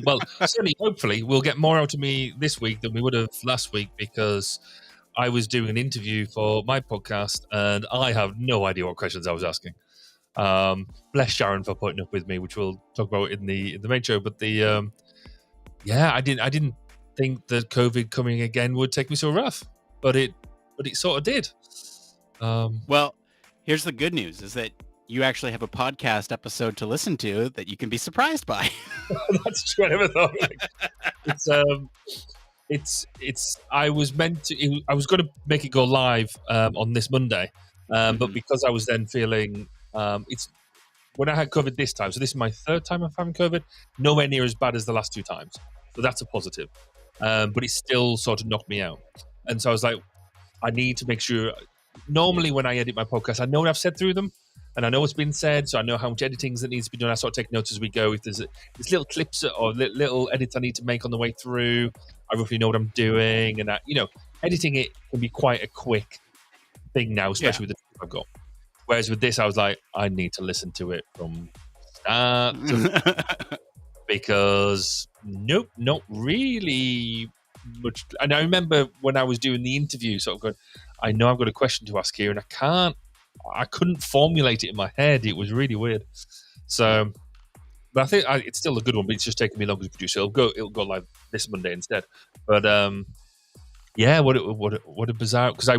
Well, certainly, hopefully, we'll get more out of me this week than we would have last week because I was doing an interview for my podcast and I have no idea what questions I was asking. Bless Sharon for putting up with me, which we'll talk about in the main show. But I didn't think that COVID coming again would take me so rough, but it sort of did. Well, here's the good news: is that you actually have a podcast episode to listen to that you can be surprised by. That's true. I never thought. I was going to make it go live on this Monday, but because I was then feeling it's when I had COVID this time, so this is my third time of having COVID, nowhere near as bad as the last two times. So that's a positive. But it still sort of knocked me out. And so I was like, I need to make sure. Normally when I edit my podcast, I know what I've said through them and I know what's been said. So I know how much editing that needs to be done. I sort of take notes as we go. If there's little clips or little edits I need to make on the way through, I roughly know what I'm doing. And editing it can be quite a quick thing now, especially with the time I've got. Whereas with this, I was like, I need to listen to it from start to because nope, not really much. And I remember when I was doing the interview, sort of going, I know I've got a question to ask here, and I couldn't formulate it in my head. It was really weird. So, but I think it's still a good one, but it's just taking me longer to produce. It'll go live this Monday instead. But what a bizarre, because I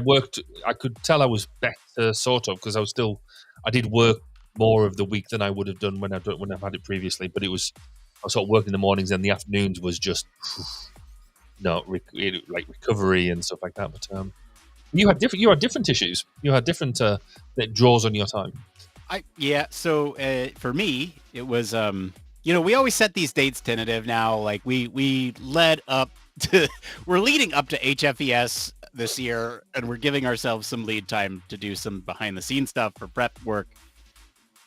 could tell I was better sort of, because I did work more of the week than I would have done when I've had it previously, but I was sort of working in the mornings and the afternoons was just like recovery and stuff like that. But you had different issues. You had different that draws on your time. So for me, it was we always set these dates tentative now. Like we led up to we're leading up to HFES this year, and we're giving ourselves some lead time to do some behind the scenes stuff for prep work.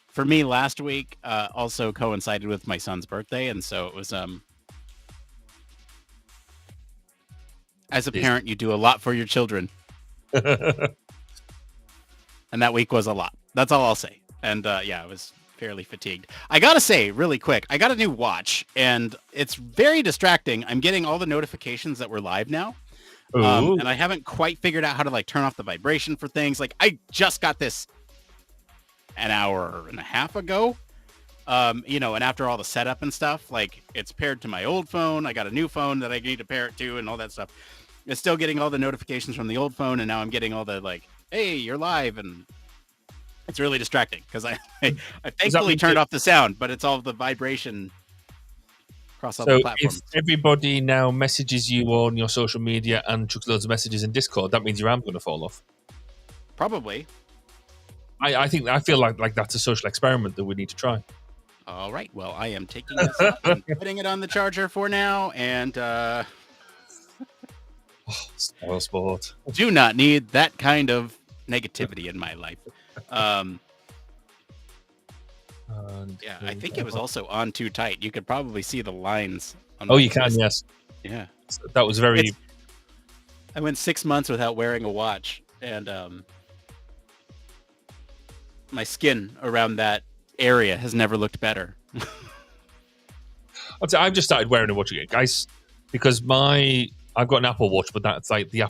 For me, last week also coincided with my son's birthday, and so it was as a parent, you do a lot for your children. And that week was a lot. That's all I'll say. And I was fairly fatigued. I gotta say, really quick, I got a new watch, and it's very distracting. I'm getting all the notifications that we're live now, and I haven't quite figured out how to like turn off the vibration for things. Like I just got this an hour and a half ago, and after all the setup and stuff, like it's paired to my old phone. I got a new phone that I need to pair it to, and all that stuff. It's still getting all the notifications from the old phone, and now I'm getting all the like, hey, you're live, and it's really distracting because I thankfully turned off the sound, but it's all the vibration across all the platforms. If everybody now messages you on your social media and chucks loads of messages in Discord, that means your arm's going to fall off. Probably. I feel like that's a social experiment that we need to try. All right. Well, I am taking this up and putting it on the charger for now, and spoil sport. Do not need that kind of negativity in my life. I think it was also on too tight. You could probably see the lines. You can, yes. Yeah. That was very... I went 6 months without wearing a watch, and my skin around that area has never looked better. I've just started wearing a watch again, guys, because I've got an Apple Watch, but that's like the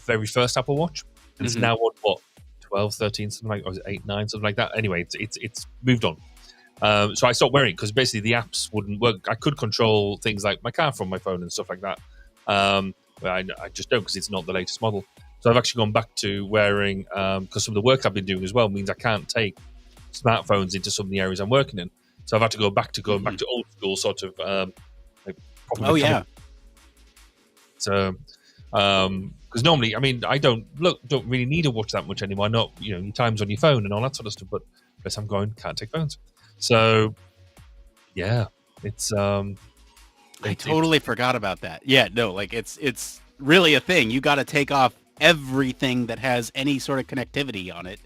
very first Apple Watch, and it's now what 12, 13, something like, or was it 8, 9, something like that. Anyway, it's moved on. So I stopped wearing it because basically the apps wouldn't work. I could control things like my car from my phone and stuff like that. But I just don't because it's not the latest model. So I've actually gone back to wearing because some of the work I've been doing as well means I can't take smartphones into some of the areas I'm working in. So I've had to go back to old school sort of. So, because normally, I mean, I don't really need a watch that much anymore. Not, your time's on your phone and all that sort of stuff. But as I'm going, can't take phones. So, yeah, it's. I totally forgot about that. Yeah, no, like it's really a thing. You got to take off everything that has any sort of connectivity on it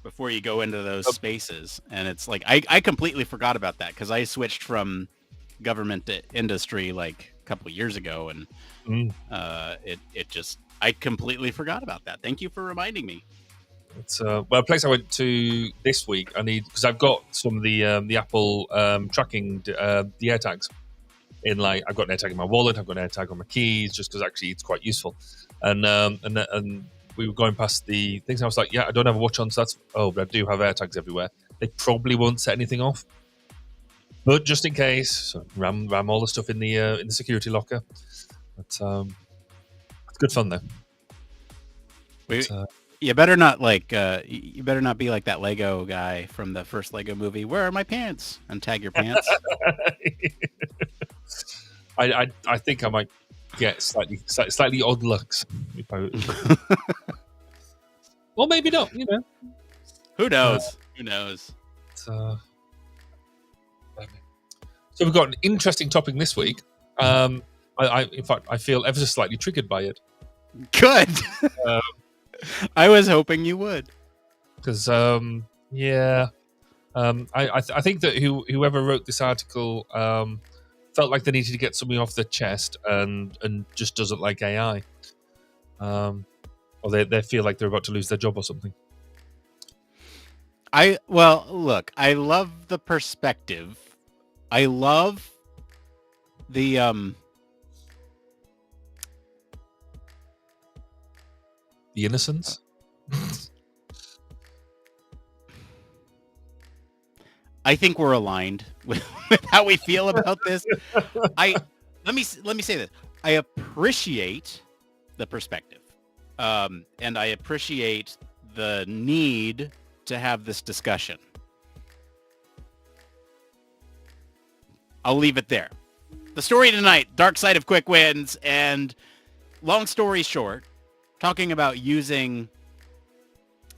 before you go into those spaces. And it's like I completely forgot about that because I switched from government to industry like a couple of years ago, and I completely forgot about that. Thank you for reminding me. It's well, a place I went to this week. I need because I've got some of the Apple tracking the AirTags in. Like I've got an AirTag in my wallet, I've got an AirTag on my keys, just because actually it's quite useful. And we were going past the things. And I was like, yeah, I don't have a watch on, so that's but I do have AirTags everywhere. They probably won't set anything off, but just in case, so ram all the stuff in the security locker. But it's good fun though. You better not you better not be like that Lego guy from the first Lego movie. Where are my pants? And tag your pants. I think I might get slightly odd looks. Well, maybe not. You know, who knows? Who knows? So we've got an interesting topic this week. In fact, I feel ever so slightly triggered by it. Good. I was hoping you would. Because I think that whoever wrote this article felt like they needed to get something off their chest and just doesn't like AI, or they feel like they're about to lose their job or something. Look, I love the perspective. I love the innocence. I think we're aligned with how we feel about this. Let me say this. I appreciate the perspective, and I appreciate the need to have this discussion. I'll leave it there. The story tonight: dark side of quick wins, and long story short, talking about using,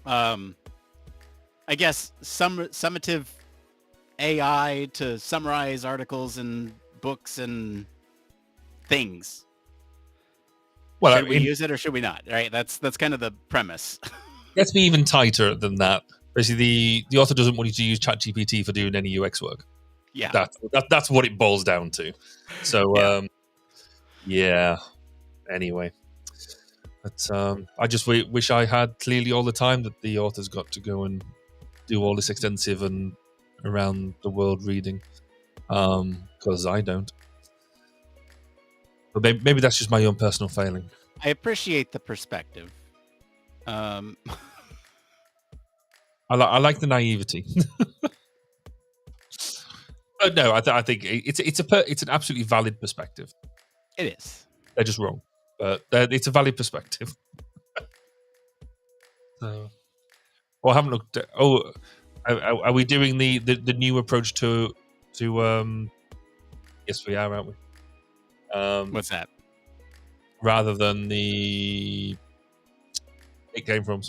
I guess, summative AI to summarize articles and books and things. Well, should we use it or should we not? Right? That's kind of the premise. Let's be even tighter than that. Basically, the author doesn't want you to use ChatGPT for doing any UX work. Yeah, that's what it boils down to. So, Anyway, but I just wish I had clearly all the time that the author's got to go and do all this extensive and around the world reading, because I don't. But maybe that's just my own personal failing. I appreciate the perspective. I like the naivety. No, I think it's an absolutely valid perspective. It is. They're just wrong, but it's a valid perspective. So, I haven't looked at. Are we doing the new approach to? Yes, we are, aren't we? What's that? Rather than the it came from.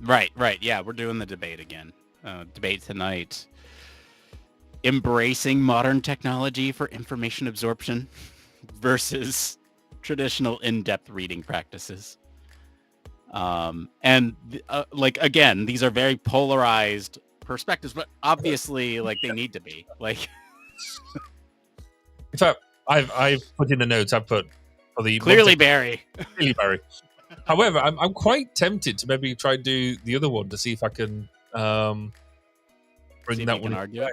Right. Yeah, we're doing the debate again. Debate tonight. Embracing modern technology for information absorption versus traditional in-depth reading practices. Again, these are very polarized perspectives, but obviously, they need to be. In fact, I've put in the notes. I've put for the clearly Barry. Clearly Barry. However, I'm quite tempted to maybe try and do the other one to see if I can bring that one. Argue.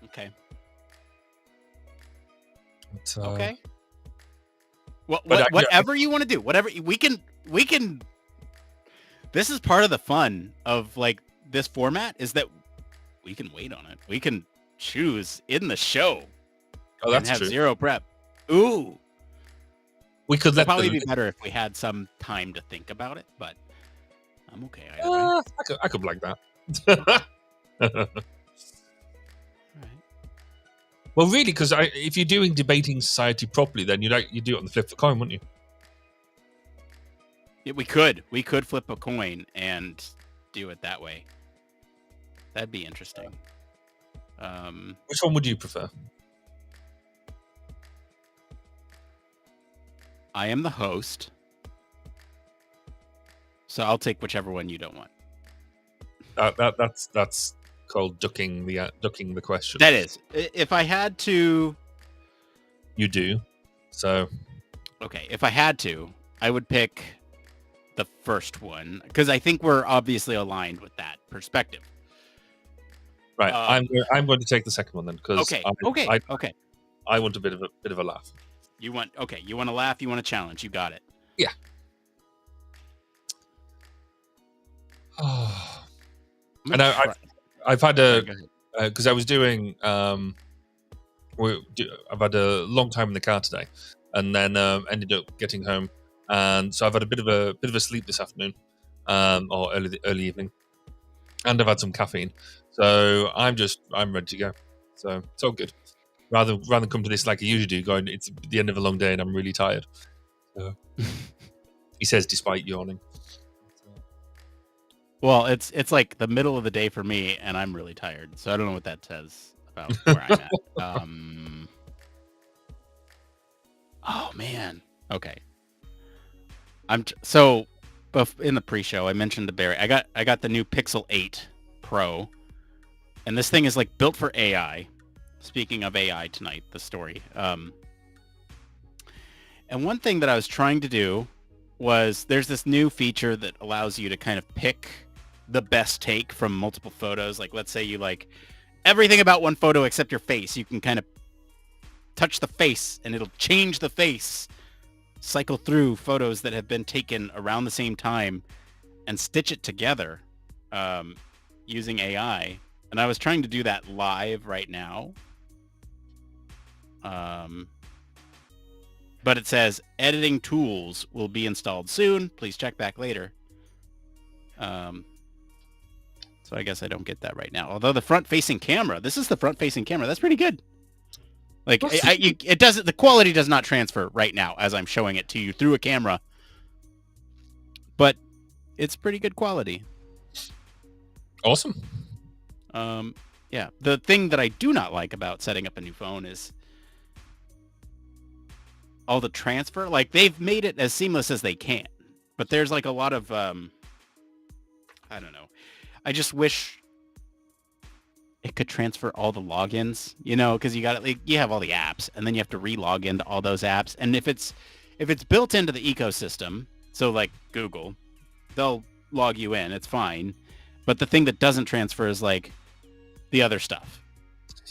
Okay. But, okay. Whatever you want to do, whatever we can. This is part of the fun of this format is that we can wait on it. We can choose in the show. Oh, that's and have true. Zero prep. Ooh. We could let probably be better if we had some time to think about it, but I'm okay. I could like that. Right. Well, really, because if you're doing debating society properly, then you do it on the flip of the coin, wouldn't you? Yeah, we could flip a coin and do it that way. That'd be interesting. Which one would you prefer? I am the host, so I'll take whichever one you don't want. That's called ducking the question. That is, if I had to. You do, so. Okay, if I had to, I would pick the first one because I think we're obviously aligned with that perspective. Right. I'm going to take the second one then because Okay. I want a bit of a laugh. You want to laugh, you want to challenge, you got it. Yeah. And I've had because I was doing I've had a long time in the car today, and then ended up getting home, and so I've had a bit of a sleep this afternoon, or early evening, and I've had some caffeine, so I'm ready to go. So it's all good. Rather than come to this like I usually do, going it's the end of a long day and I'm really tired. So, he says, despite yawning. Well, it's like the middle of the day for me, and I'm really tired. So I don't know what that says about where I'm at. Oh man. Okay. So in the pre-show, I mentioned to Barry, I got the new Pixel 8 Pro, and this thing is like built for AI. Speaking of AI tonight, the story. And one thing that I was trying to do was there's this new feature that allows you to kind of pick the best take from multiple photos. Like, let's say you like everything about one photo except your face. You can kind of touch the face and it'll change the face, cycle through photos that have been taken around the same time and stitch it together using AI. And I was trying to do that live right now. But it says editing tools will be installed soon. Please check back later. So I guess I don't get that right now. Although the front-facing camera, this is the front-facing camera. That's pretty good. Like it doesn't. The quality does not transfer right now as I'm showing it to you through a camera, but it's pretty good quality. Awesome. Yeah. The thing that I do not like about setting up a new phone is all the transfer. Like they've made it as seamless as they can, but there's like a lot of I don't know. I just wish it could transfer all the logins, because you got you have all the apps, and then you have to re-log into all those apps. And if it's built into the ecosystem, so like Google, they'll log you in. It's fine. But the thing that doesn't transfer is like the other stuff,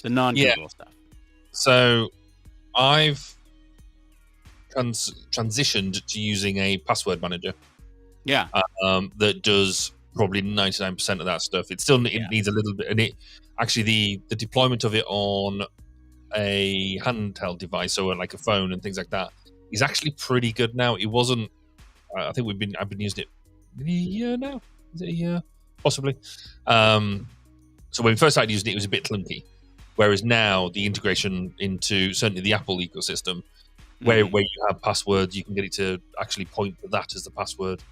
the non-Google stuff. So I've transitioned to using a password manager. Yeah. That does probably 99% of that stuff. It still needs a little bit, and it actually the deployment of it on a handheld device, so like a phone and things like that, is actually pretty good now. It wasn't. I think I've been using it maybe a year now. Is it a year? Possibly. So when we first started using it, it was a bit clunky. Whereas now the integration into certainly the Apple ecosystem, where you have passwords, you can get it to actually point to that as the password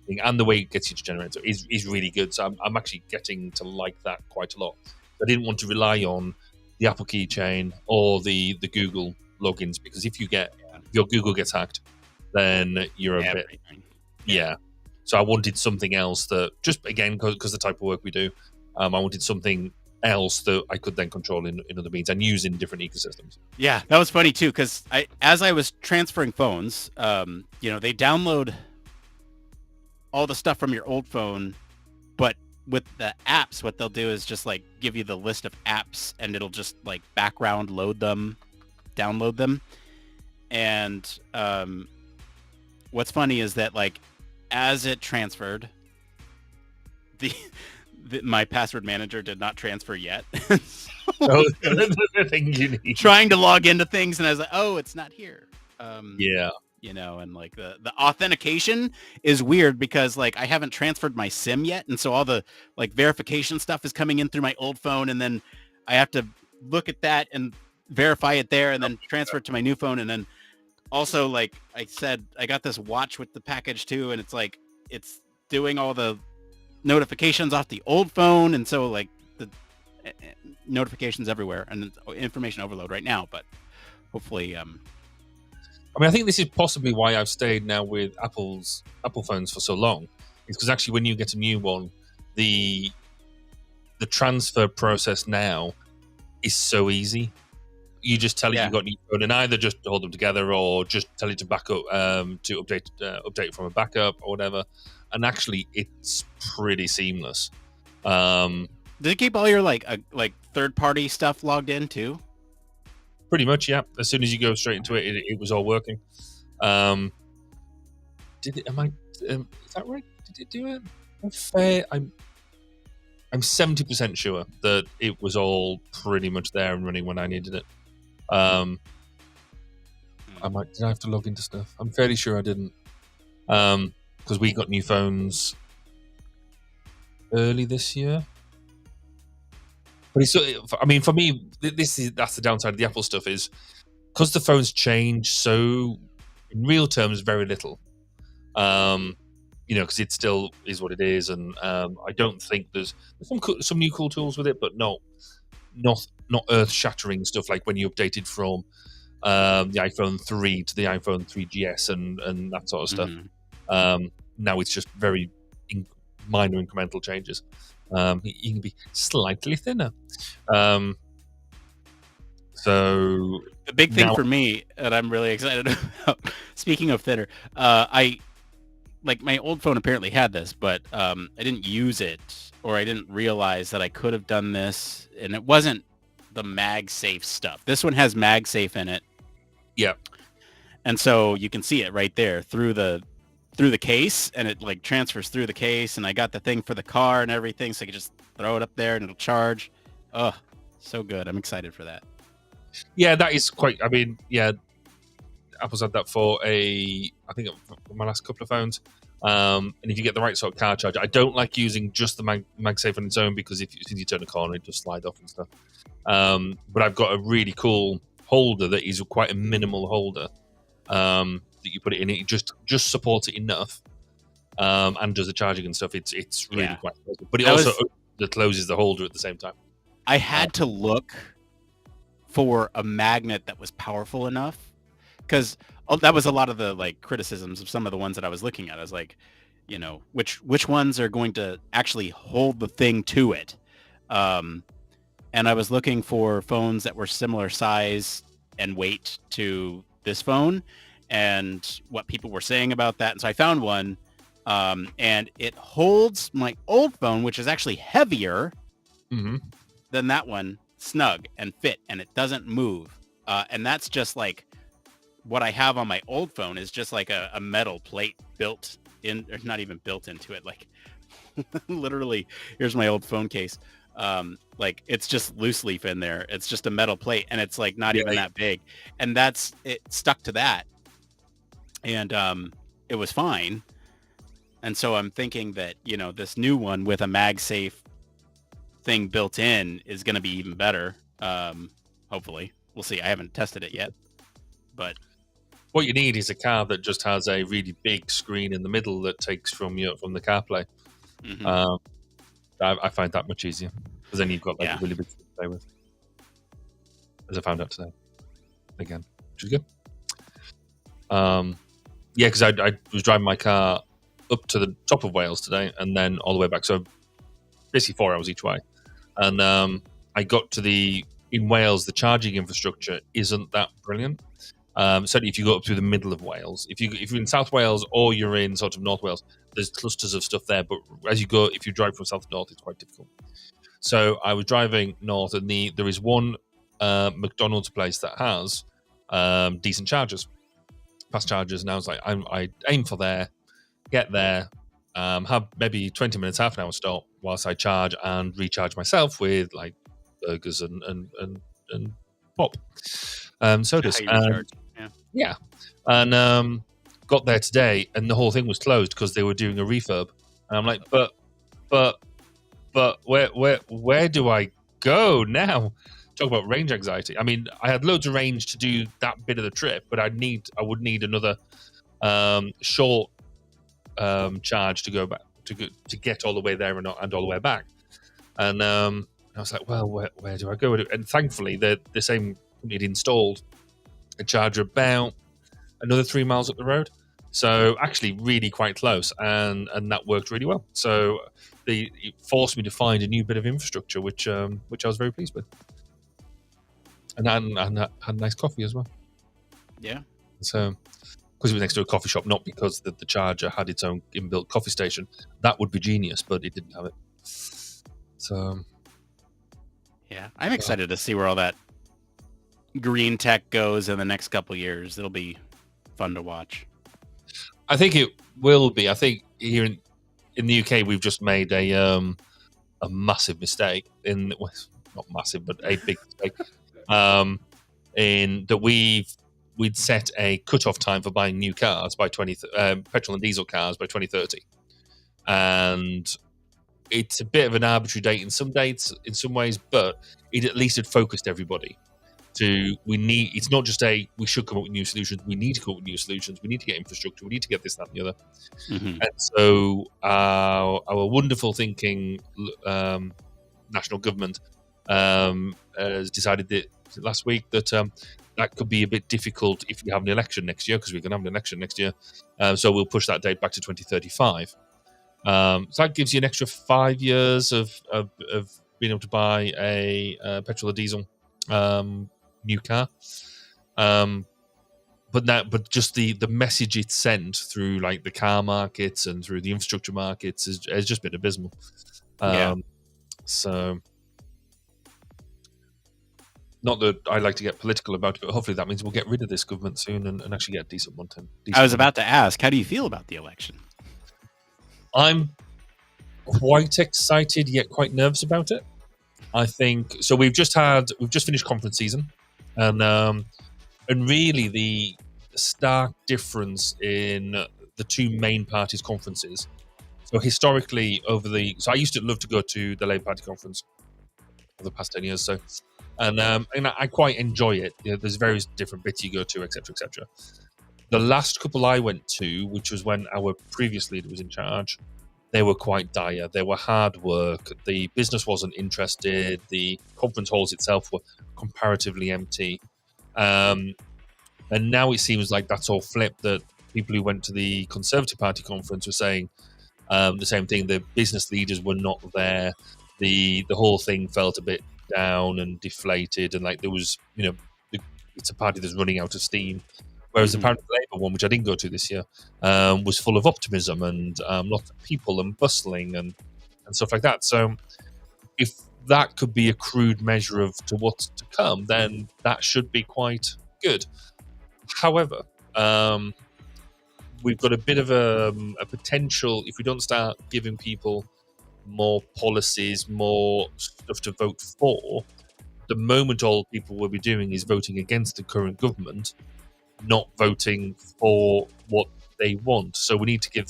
thing, and the way it gets you to generate it is really good. So I'm actually getting to like that quite a lot. I didn't want to rely on the Apple keychain or the Google logins, because if your Google gets hacked, then you're a bit. Yeah. So I wanted something else that, just again, because the type of work we do, I wanted something else that I could then control in other means and use in different ecosystems. Yeah, that was funny too, because as I was transferring phones, they download all the stuff from your old phone, but with the apps, what they'll do is just like give you the list of apps, and it'll just like background load them, download them. And what's funny is that like as it transferred, my password manager did not transfer yet. The thing you need. Trying to log into things, and I was like, oh, it's not here. Yeah. And like the authentication is weird because like I haven't transferred my SIM yet, and so all the like verification stuff is coming in through my old phone, and then I have to look at that and verify it there, and then transfer it to my new phone. And then also, like I said, I got this watch with the package too, and it's like it's doing all the notifications off the old phone, and so like the notifications everywhere, and it's information overload right now. But hopefully, I think this is possibly why I've stayed now with Apple phones for so long. It's because actually, when you get a new one, the transfer process now is so easy. You just tell it Yeah. you've got a new phone, and either just hold them together or just tell it to back up, to update from a backup or whatever. And actually, it's pretty seamless. Does it keep all your like third party stuff logged in too? Pretty much, yeah. As soon as you go straight into it, it was all working. Did it? Is that right? Did it do it? I'm 70% sure that it was all pretty much there and running when I needed it. Did I have to log into stuff? I'm fairly sure I didn't, because we got new phones early this year. But I mean, for me, that's the downside of the Apple stuff, is because the phones change so in real terms very little. Because it still is what it is, and I don't think there's some new cool tools with it, but not earth-shattering stuff like when you updated from the iPhone 3 to the iPhone 3GS and that sort of stuff. Now it's just very minor incremental changes. You can be slightly thinner. So the big thing for me, and I'm really excited about, speaking of thinner, my old phone apparently had this, but I didn't use it, or I didn't realize that I could have done this, and it wasn't the MagSafe stuff. This one has MagSafe in it. Yeah. And so you can see it right there through the case, and it like transfers through the case, and I got the thing for the car and everything, so I can just throw it up there and it'll charge. Oh, so good. I'm excited for that. Yeah, that is quite, I mean, yeah, Apple's had that for I think for my last couple of phones. And if you get the right sort of car charger, I don't like using just the MagSafe on its own, because as soon as you turn a corner, it just slides off and stuff. But I've got a really cool holder that is quite a minimal holder, that you put it in. It just supports it enough, and does the charging and stuff. It's really quite pleasant. But it also closes the holder at the same time. I had to look for a magnet that was powerful enough, because that was a lot of the like criticisms of some of the ones that I was looking at. I was like, which ones are going to actually hold the thing to it? And I was looking for phones that were similar size and weight to this phone, and what people were saying about that. And so I found one, and it holds my old phone, which is actually heavier than that one, snug and fit, and it doesn't move. And that's just like what I have on my old phone is just like a metal plate built in, or not even built into it. Like literally, here's my old phone case. Like it's just loose leaf in there. It's just a metal plate, and it's like not even that big. And it stuck to that. And it was fine. And so I'm thinking that, this new one with a MagSafe thing built in is going to be even better. Hopefully. We'll see. I haven't tested it yet. But what you need is a car that just has a really big screen in the middle that takes from the CarPlay. I find that much easier, because then you've got a really big thing to play with. As I found out today, again, which is good. Because I was driving my car up to the top of Wales today, and then all the way back. So basically 4 hours each way. And I got in Wales, the charging infrastructure isn't that brilliant. Certainly if you go up through the middle of Wales, if you're in South Wales or you're in sort of North Wales, there's clusters of stuff there. But if you drive from south to north, it's quite difficult. So I was driving north, and there is one McDonald's place that has decent chargers, fast chargers. And I was like, I aim for there, get there, have maybe 20 minutes, half an hour stop whilst I charge and recharge myself with like burgers and pop sodas. And got there today, and the whole thing was closed because they were doing a refurb. And I'm like, but where do I go now? Talk about range anxiety. I mean, I had loads of range to do that bit of the trip, but I would need another short charge to go back to get all the way there and all the way back. And I was like, well, where do I go? And thankfully, the same company had installed a charger about another 3 miles up the road. So actually really quite close, and that worked really well. So it forced me to find a new bit of infrastructure, which I was very pleased with. and had nice coffee as well. Yeah. So, because it was next to a coffee shop, not because the charger had its own inbuilt coffee station. That would be genius, but it didn't have it. So, yeah, I'm excited to see where all that green tech goes in the next couple years. It'll be fun to watch. I think it will be. I think here in the UK, we've just made a massive mistake not massive, but a big mistake. In that we'd set a cut-off time for buying new cars by petrol and diesel cars by 2030, and it's a bit of an arbitrary date in some ways, but it at least had focused everybody to it's not just we should come up with new solutions, we need to come up with new solutions, we need to get infrastructure, we need to get this, that, and the other. And so our wonderful thinking national government has decided that last week that that could be a bit difficult if we have an election next year, because we're going to have an election next year. So we'll push that date back to 2035. So that gives you an extra 5 years of being able to buy a petrol or diesel new car. But just the message it's sent through like the car markets and through the infrastructure markets has just been abysmal. So, not that I like to get political about it, but hopefully that means we'll get rid of this government soon and actually get a decent one. I was about to ask, how do you feel about the election? I'm quite excited yet quite nervous about it. I think so. We've just finished conference season, and really the stark difference in the two main parties' conferences. So historically, I used to love to go to the Labour Party conference for the past 10 years. So, and I quite enjoy it. You know, there's various different bits you go to, etc., etc. The last couple I went to, which was when our previous leader was in charge, they were quite dire. They were hard work. The business wasn't interested. The conference halls itself were comparatively empty. And now it seems like that's all flipped, that people who went to the Conservative Party conference were saying the same thing. The business leaders were not there. The whole thing felt a bit down and deflated, and like there was, it's a party that's running out of steam. Whereas the Party Labour one, which I didn't go to this year, was full of optimism and lots of people and bustling and stuff like that. So if that could be a crude measure to what's to come, then that should be quite good. However, we've got a bit of a potential, if we don't start giving people more policies, more stuff to vote for, the moment all people will be doing is voting against the current government, not voting for what they want. So we need to give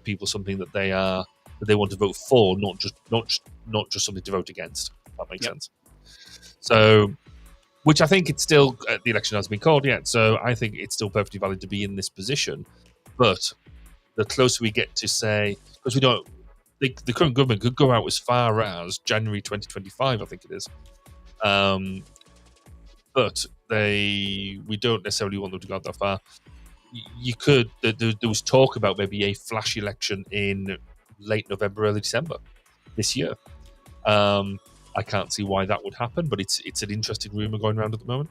people something that they want to vote for, not just something to vote against. If that makes sense. So, which I think it's still, the election hasn't been called yet, so I think it's still perfectly valid to be in this position. But the closer we get to say, because we don't, the current government could go out as far as January 2025, I think it is. But we don't necessarily want them to go out that far. You could, there was talk about maybe a flash election in late November, early December this year. I can't see why that would happen, but it's an interesting rumor going around at the moment.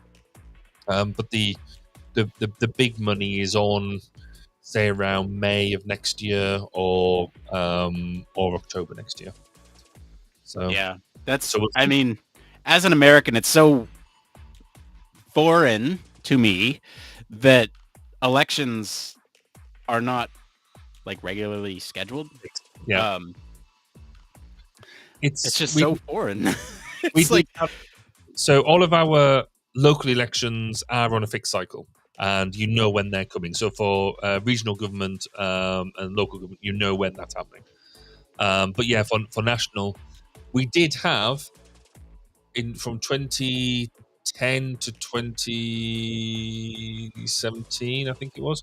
But the big money is on, say, around May of next year or October next year. So yeah, I mean, as an American, it's so foreign to me that elections are not like regularly scheduled. Yeah. It's just so foreign. So all of our local elections are on a fixed cycle, and you know when they're coming. So for regional government and local government, you know when that's happening. But yeah, for national, we did have from 2010 to 2017, I think it was,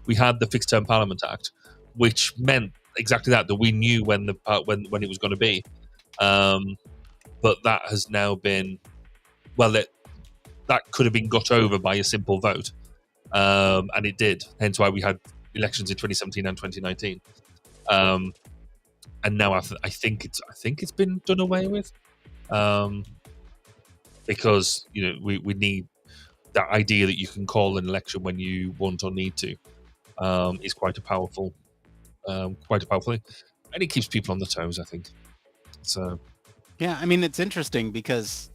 we had the Fixed Term Parliament Act, which meant exactly that we knew when it was going to be. But that has now been, that could have been got over by a simple vote, and it did. Hence why we had elections in 2017 and 2019. And now I think it's been done away with. because we need that idea that you can call an election when you want or need to is quite a powerful thing, and it keeps people on the toes, I think. So Yeah, I mean, it's interesting because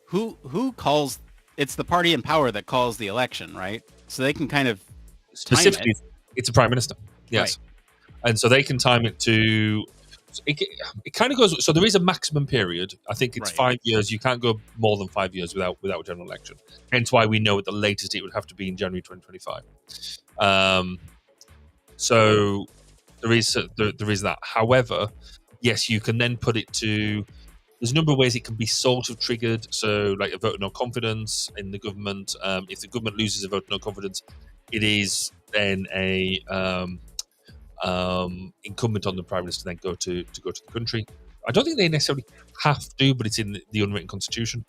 who calls? It's the party in power that calls the election, right? So they can kind of time it. specifically, it's a prime minister, yes, Right. and so they can time it to. It kind of goes. So there is a maximum period. I think it's Right. 5 years. You can't go more than 5 years without a general election. Hence why we know at the latest it would have to be in January 2025. So there is that. However, yes, you can then put it to. There's a number of ways it can be sort of triggered. So, like a vote of no confidence in the government. If the government loses a vote of no confidence, it is then a incumbent on the prime minister to then go to the country. I don't think they necessarily have to, but it's in the unwritten constitution,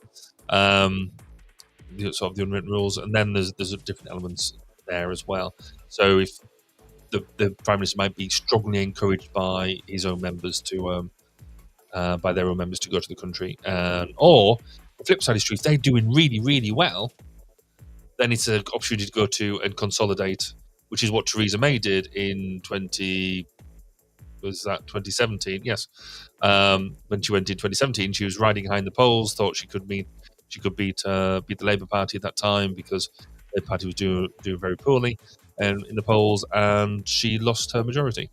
sort of the unwritten rules, and then there's different elements there as well. So if the prime minister might be strongly encouraged by his own members to by their own members to go to the country, or the flip side is true. If they're doing really, really well, then it's an opportunity to go to and consolidate, which is what Theresa May did in 2017? Yes, when she went in 2017, she was riding high in the polls, thought she could beat the Labour Party at that time because the party was doing very poorly in the polls, and she lost her majority.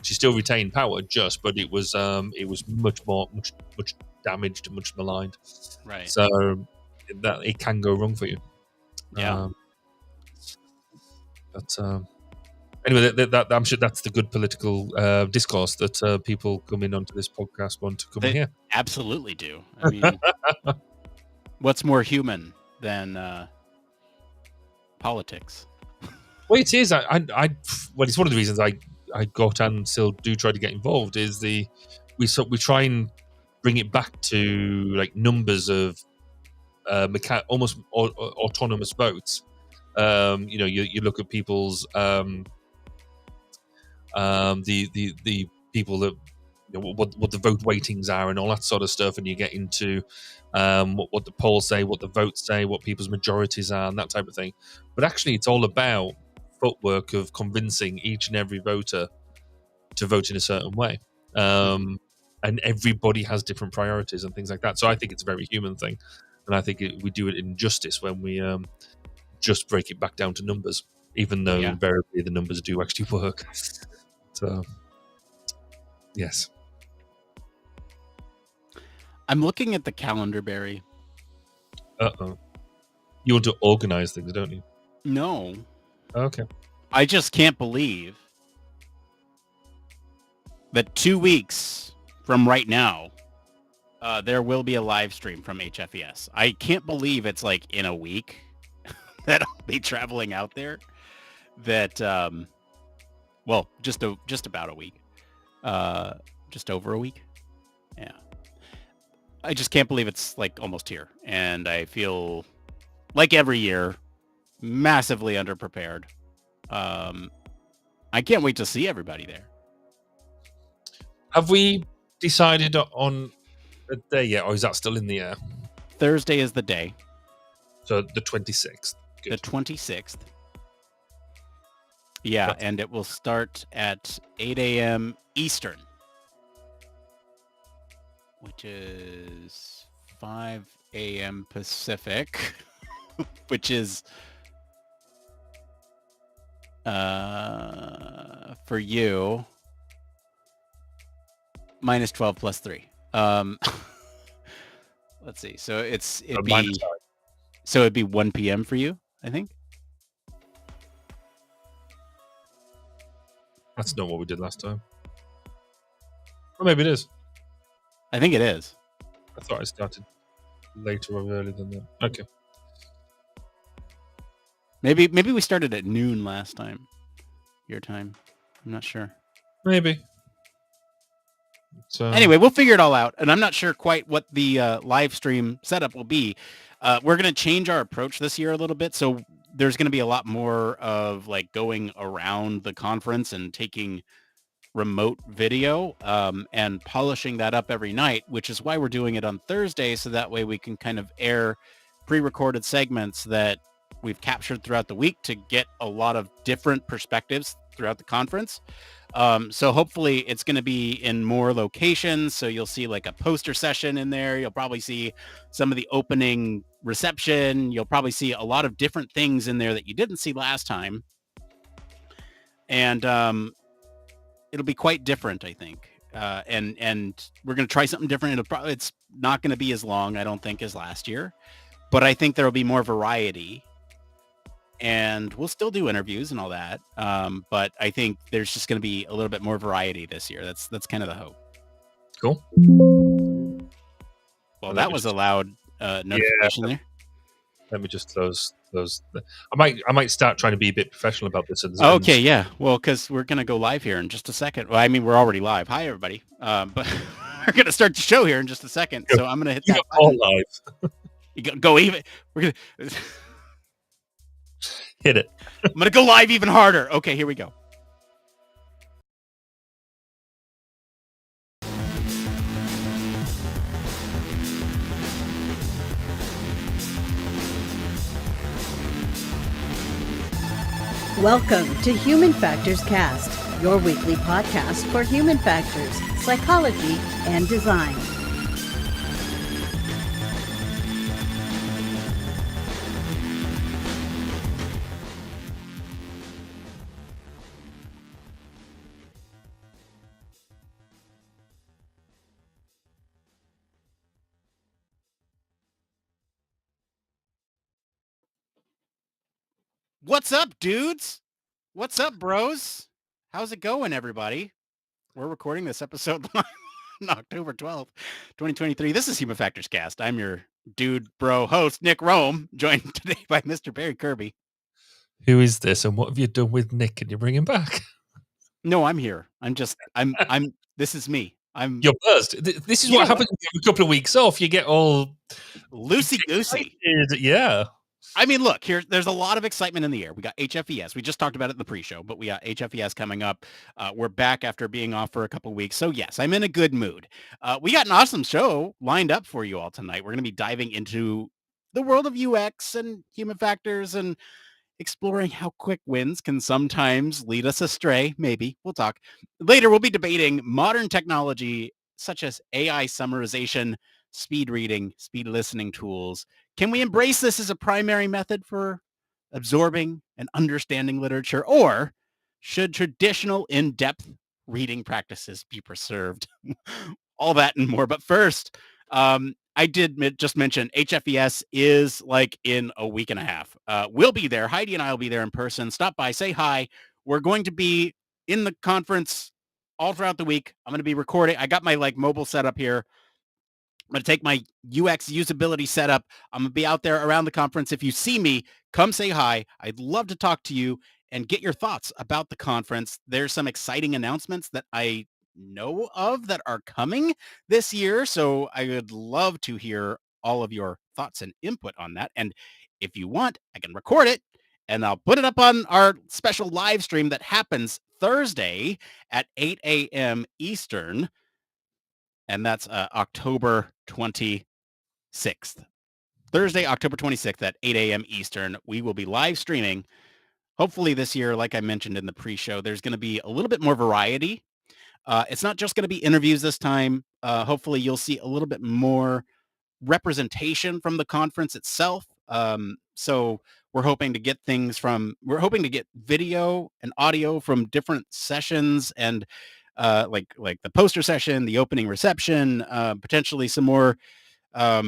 She still retained power, but it was much damaged and much maligned. Right. So that it can go wrong for you. Yeah. But anyway, that I'm sure that's the good political discourse that people coming onto this podcast want to come and hear. Absolutely do. I mean, what's more human than politics? Well, it is. Well, it's one of the reasons I got and still do try to get involved. Is we try and bring it back to like numbers of almost autonomous votes. You look at people's the people that what the vote weightings are and all that sort of stuff, and you get into what the polls say, what the votes say, what people's majorities are, and that type of thing. But actually, it's all about footwork of convincing each and every voter to vote in a certain way. And everybody has different priorities and things like that. So I think it's a very human thing, and I think we do it in justice when we just break it back down to numbers, even though invariably the numbers do actually work. So, yes. I'm looking at the calendar, Barry. Uh-oh. You want to organize things, don't you? No. Okay. I just can't believe that 2 weeks from right now, there will be a live stream from HFES. I can't believe it's like in a week that I'll be traveling out there. That, well, just about a week. Just over a week. Yeah. I just can't believe it's like almost here. And I feel like every year, massively underprepared. I can't wait to see everybody there. Have we decided on a day yet, or is that still in the air? Thursday is the day. So the 26th. Good. The 26th. Yeah, and it will start at 8 a.m. Eastern, which is 5 a.m. Pacific, which is for you minus 12 plus 3. Let's see. So it'd be 1 p.m. for you, I think. That's not what we did last time. Or maybe it is. I think it is. I thought I started later or earlier than that. Okay. Maybe we started at noon last time. Your time. I'm not sure. Maybe. So anyway, we'll figure it all out. And I'm not sure quite what the live stream setup will be. We're going to change our approach this year a little bit. So there's going to be a lot more of like going around the conference and taking remote video and polishing that up every night, which is why we're doing it on Thursday. So that way we can kind of air pre-recorded segments that we've captured throughout the week to get a lot of different perspectives throughout the conference. So hopefully it's going to be in more locations. So you'll see like a poster session in there. You'll probably see some of the opening reception. You'll probably see a lot of different things in there that you didn't see last time. And it'll be quite different, I think. And we're going to try something different. It's not going to be as long, I don't think, as last year. But I think there will be more variety. And we'll still do interviews and all that. But I think there's just going to be a little bit more variety this year. That's kind of the hope. Cool. Well, that was a loud notification there. Let me just those. I might start trying to be a bit professional about this. Okay, yeah. Well, because we're going to go live here in just a second. Well, I mean, we're already live. Hi, everybody. But we're going to start the show here in just a second. So I'm going to hit that all live. You go even. We're going to hit it. I'm going to go live even harder. Okay, here we go. Welcome to Human Factors Cast, your weekly podcast for human factors, psychology, and design. What's up, dudes? What's up, bros? How's it going, everybody? We're recording this episode on October 12th, 2023. This is Human Factors Cast. I'm your dude, bro, host, Nick Roome, joined today by Mr. Barry Kirby. Who is this, and what have you done with Nick? Can you bring him back? No, I'm here. This is me. You're buzzed. This is what happens when you have a couple of weeks off. You get all loosey-goosey. Yeah. I mean, look, there's a lot of excitement in the air. We got HFES. We just talked about it in the pre-show, but we got HFES coming up. We're back after being off for a couple of weeks. So yes, I'm in a good mood. We got an awesome show lined up for you all tonight. We're going to be diving into the world of UX and human factors and exploring how quick wins can sometimes lead us astray. Maybe. We'll talk. Later, we'll be debating modern technology such as AI summarization, speed reading, speed listening tools. Can we embrace this as a primary method for absorbing and understanding literature, or should traditional in-depth reading practices be preserved? All that and more. But first, I did just mention HFES is like in a week and a half. We'll be there. Heidi and I will be there in person. Stop by, say hi. We're going to be in the conference all throughout the week. I'm going to be recording. I got my mobile setup here. I'm going to take my UX usability setup. I'm going to be out there around the conference. If you see me, come say hi. I'd love to talk to you and get your thoughts about the conference. There's some exciting announcements that I know of that are coming this year. So I would love to hear all of your thoughts and input on that. And if you want, I can record it and I'll put it up on our special live stream that happens Thursday at 8 a.m. Eastern. And that's October 26th. Thursday, October 26th at 8 a.m. Eastern. We will be live streaming. Hopefully this year, like I mentioned in the pre-show, there's going to be a little bit more variety. It's not just going to be interviews this time. Hopefully you'll see a little bit more representation from the conference itself. So we're hoping to get video and audio from different sessions and like the poster session, the opening reception, potentially some more. I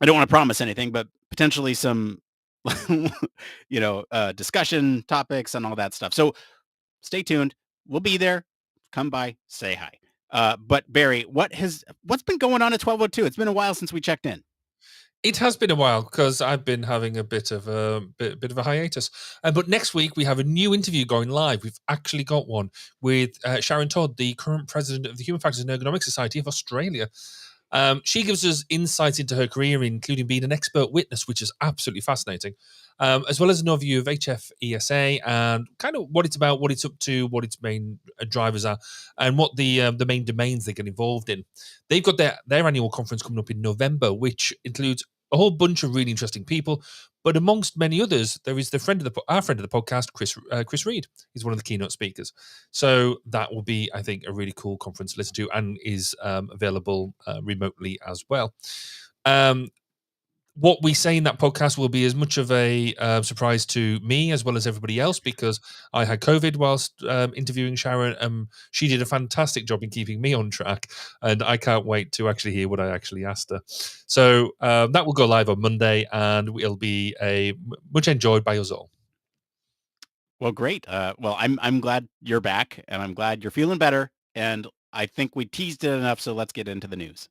don't want to promise anything, but potentially some, discussion topics and all that stuff. So stay tuned. We'll be there. Come by, say hi. But Barry, what's been going on at 1202? It's been a while since we checked in. It has been a while because I've been having a bit of a hiatus. But next week we have a new interview going live. We've actually got one with Sharon Todd, the current president of the Human Factors and Ergonomics Society of Australia. She gives us insights into her career, including being an expert witness, which is absolutely fascinating, as well as an overview of HFESA and kind of what it's about, what it's up to, what its main drivers are, and what the main domains they get involved in. They've got their annual conference coming up in November, which includes a whole bunch of really interesting people. But amongst many others, there is our friend of the podcast, Chris Reed. He's one of the keynote speakers. So that will be, I think, a really cool conference to listen to, and is available remotely as well. What we say in that podcast will be as much of a surprise to me as well as everybody else, because I had COVID whilst interviewing Sharon. She did a fantastic job in keeping me on track, and I can't wait to actually hear what I actually asked her. So that will go live on Monday, and it'll be much enjoyed by us all. Well, great. Well, I'm glad you're back, and I'm glad you're feeling better. And I think we teased it enough, so let's get into the news.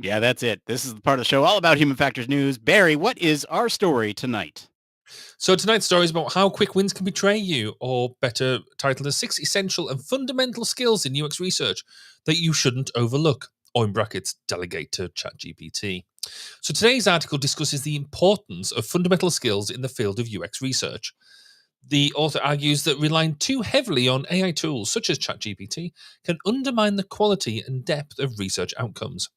Yeah, that's it. This is the part of the show all about human factors news. Barry, what is our story tonight? So tonight's story is about how quick wins can betray you, or better titled as 6 essential and fundamental skills in UX research that you shouldn't overlook, or in brackets, delegate to ChatGPT. So today's article discusses the importance of fundamental skills in the field of UX research. The author argues that relying too heavily on AI tools such as ChatGPT can undermine the quality and depth of research outcomes.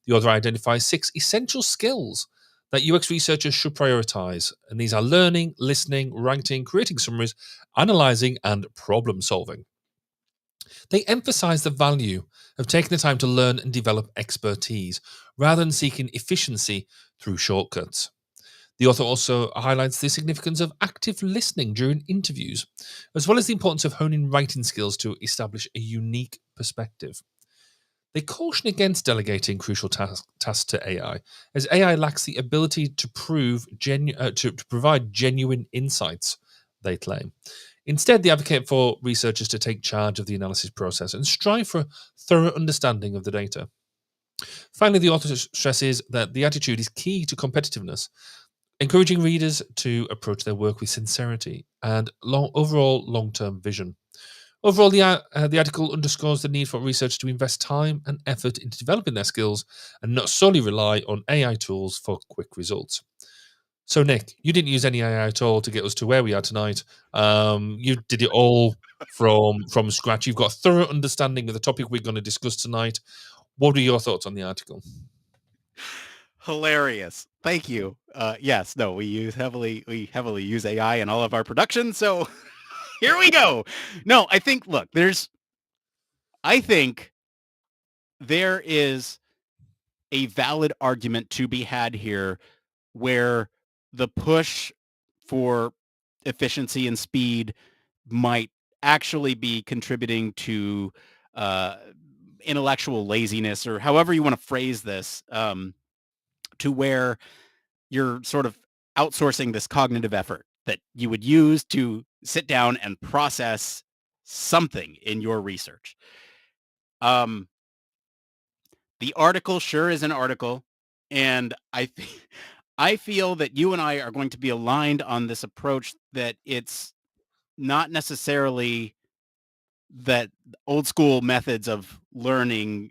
The author identifies 6 essential skills that UX researchers should prioritize, and these are learning, listening, writing, creating summaries, analyzing, and problem solving. They emphasize the value of taking the time to learn and develop expertise rather than seeking efficiency through shortcuts. The author also highlights the significance of active listening during interviews, as well as the importance of honing writing skills to establish a unique perspective. They caution against delegating crucial tasks to AI, as AI lacks the ability to provide genuine insights, they claim. Instead, they advocate for researchers to take charge of the analysis process and strive for a thorough understanding of the data. Finally, the author stresses that the attitude is key to competitiveness, encouraging readers to approach their work with sincerity and overall long-term vision. Overall, the article underscores the need for researchers to invest time and effort into developing their skills and not solely rely on AI tools for quick results. So, Nick, you didn't use any AI at all to get us to where we are tonight. You did it all from scratch. You've got a thorough understanding of the topic we're going to discuss tonight. What are your thoughts on the article? Hilarious. Thank you. Yes, no, we heavily use AI in all of our production. So here we go. No, I think there is a valid argument to be had here where the push for efficiency and speed might actually be contributing to intellectual laziness, or however you want to phrase this, to where you're sort of outsourcing this cognitive effort that you would use to sit down and process something in your research. The article sure is an article, and I feel that you and I are going to be aligned on this approach, that it's not necessarily that old school methods of learning,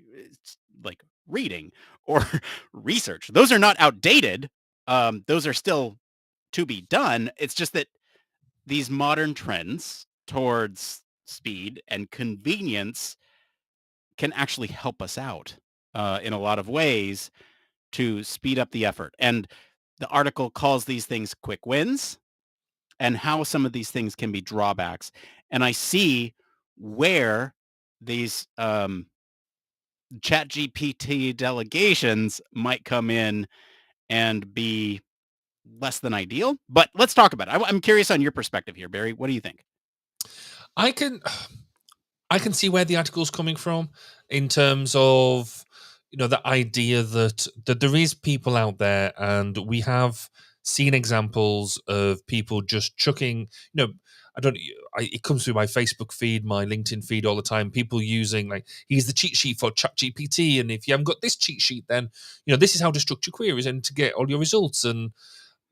like reading or research, those are not outdated. Those are still to be done. It's just that these modern trends towards speed and convenience can actually help us out in a lot of ways to speed up the effort. And the article calls these things quick wins, and how some of these things can be drawbacks. And I see where these ChatGPT delegations might come in and be less than ideal. But let's talk about it. I'm curious on your perspective here, Barry. What do you think? I can see where the article's coming from in terms of, the idea that there is people out there, and we have seen examples of people just chucking, it comes through my Facebook feed, my LinkedIn feed all the time. People using like, here's the cheat sheet for ChatGPT, and if you haven't got this cheat sheet, then this is how to structure queries and to get all your results. And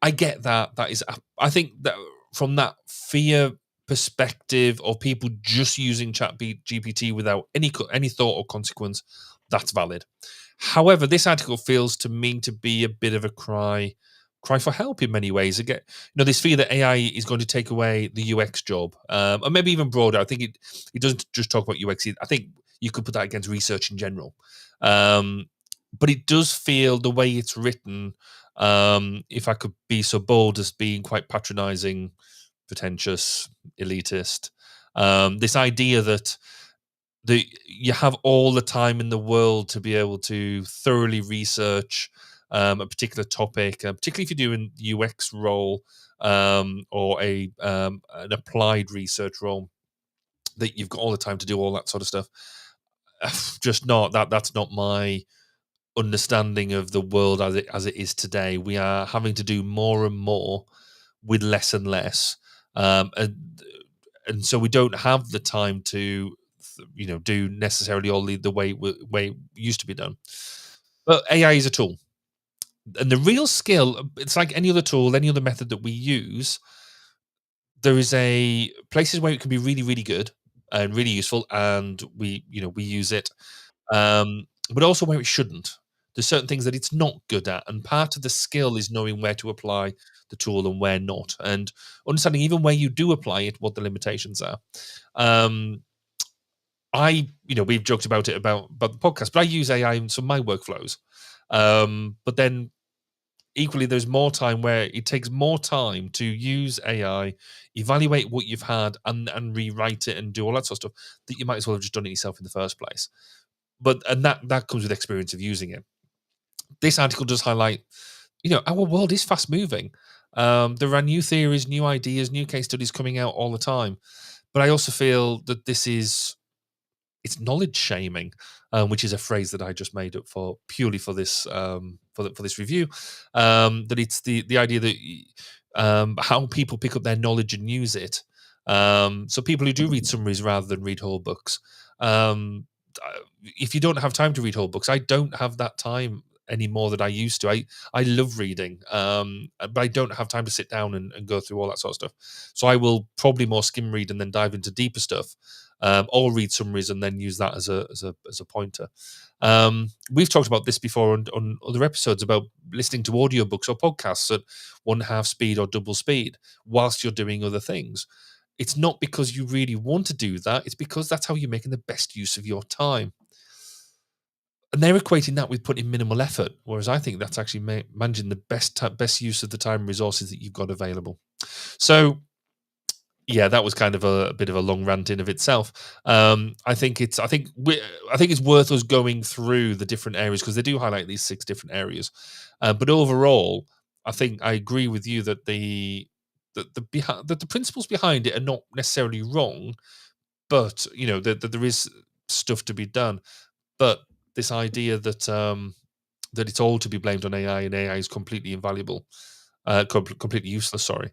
I get that. I think that from that fear perspective of people just using ChatGPT without any thought or consequence, that's valid. However, this article feels to me to be a bit of a cry for help in many ways. Again, this fear that AI is going to take away the UX job, or maybe even broader. I think it doesn't just talk about UX. I think you could put that against research in general. But it does feel, the way it's written, if I could be so bold as being quite patronizing, pretentious, elitist. This idea that you have all the time in the world to be able to thoroughly research a particular topic, particularly if you're doing UX role or an applied research role, that you've got all the time to do all that sort of stuff. Just not that's not my understanding of the world as it is today. We are having to do more and more with less and less, and so we don't have the time to do necessarily all the way it used to be done. But AI is a tool, and the real skill, it's like any other tool, any other method that we use. There is places where it can be really, really good and really useful, and we use it, but also where it shouldn't. There's certain things that it's not good at, and part of the skill is knowing where to apply the tool and where not, and understanding even where you do apply it, what the limitations are. We've joked about it about the podcast, but I use AI in some of my workflows. But then equally, there's more time where it takes more time to use AI, evaluate what you've had, and rewrite it and do all that sort of stuff, that you might as well have just done it yourself in the first place. And that comes with experience of using it. This article does highlight, our world is fast moving. There are new theories, new ideas, new case studies coming out all the time. But I also feel that it's knowledge shaming, which is a phrase that I just made up purely for this for this review. That it's the idea that how people pick up their knowledge and use it. So people who do read summaries rather than read whole books. If you don't have time to read whole books, I don't have that time anymore that I used to. I love reading, but I don't have time to sit down and go through all that sort of stuff. So I will probably more skim read and then dive into deeper stuff, or read summaries and then use that as a pointer. We've talked about this before on other episodes about listening to audiobooks or podcasts at 1/2 speed or double speed whilst you're doing other things. It's not because you really want to do that. It's because that's how you're making the best use of your time. And they're equating that with putting minimal effort, whereas I think that's actually managing the best use of the time and resources that you've got available. So, yeah, that was kind of a bit of a long rant in of itself. I think it's worth us going through the different areas, because they do highlight these 6 different areas. But overall, I think I agree with you that the principles behind it are not necessarily wrong, but that there is stuff to be done. But this idea that that it's all to be blamed on AI and AI is completely invaluable, completely useless. Sorry,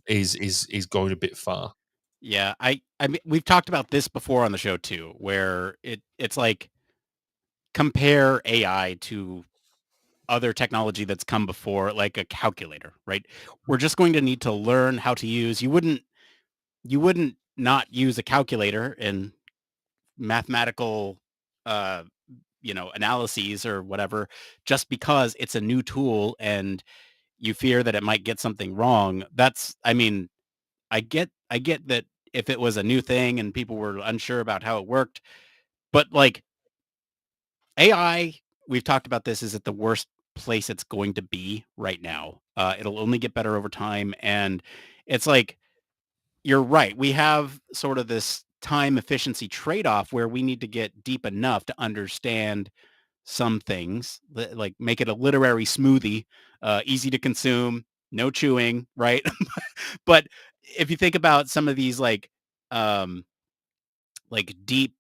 is going a bit far. Yeah, I mean, we've talked about this before on the show too, where it's like, compare AI to other technology that's come before, like a calculator, right? We're just going to need to learn how to use. You wouldn't not use a calculator in mathematical analyses or whatever, just because it's a new tool and you fear that it might get something wrong. I mean, I get that if it was a new thing and people were unsure about how it worked, but like, AI, we've talked about this, is at the worst place it's going to be right now. It'll only get better over time. And it's like, you're right. We have sort of this time efficiency trade-off where we need to get deep enough to understand some things, like make it a literary smoothie, easy to consume, no chewing, right? But if you think about some of these deep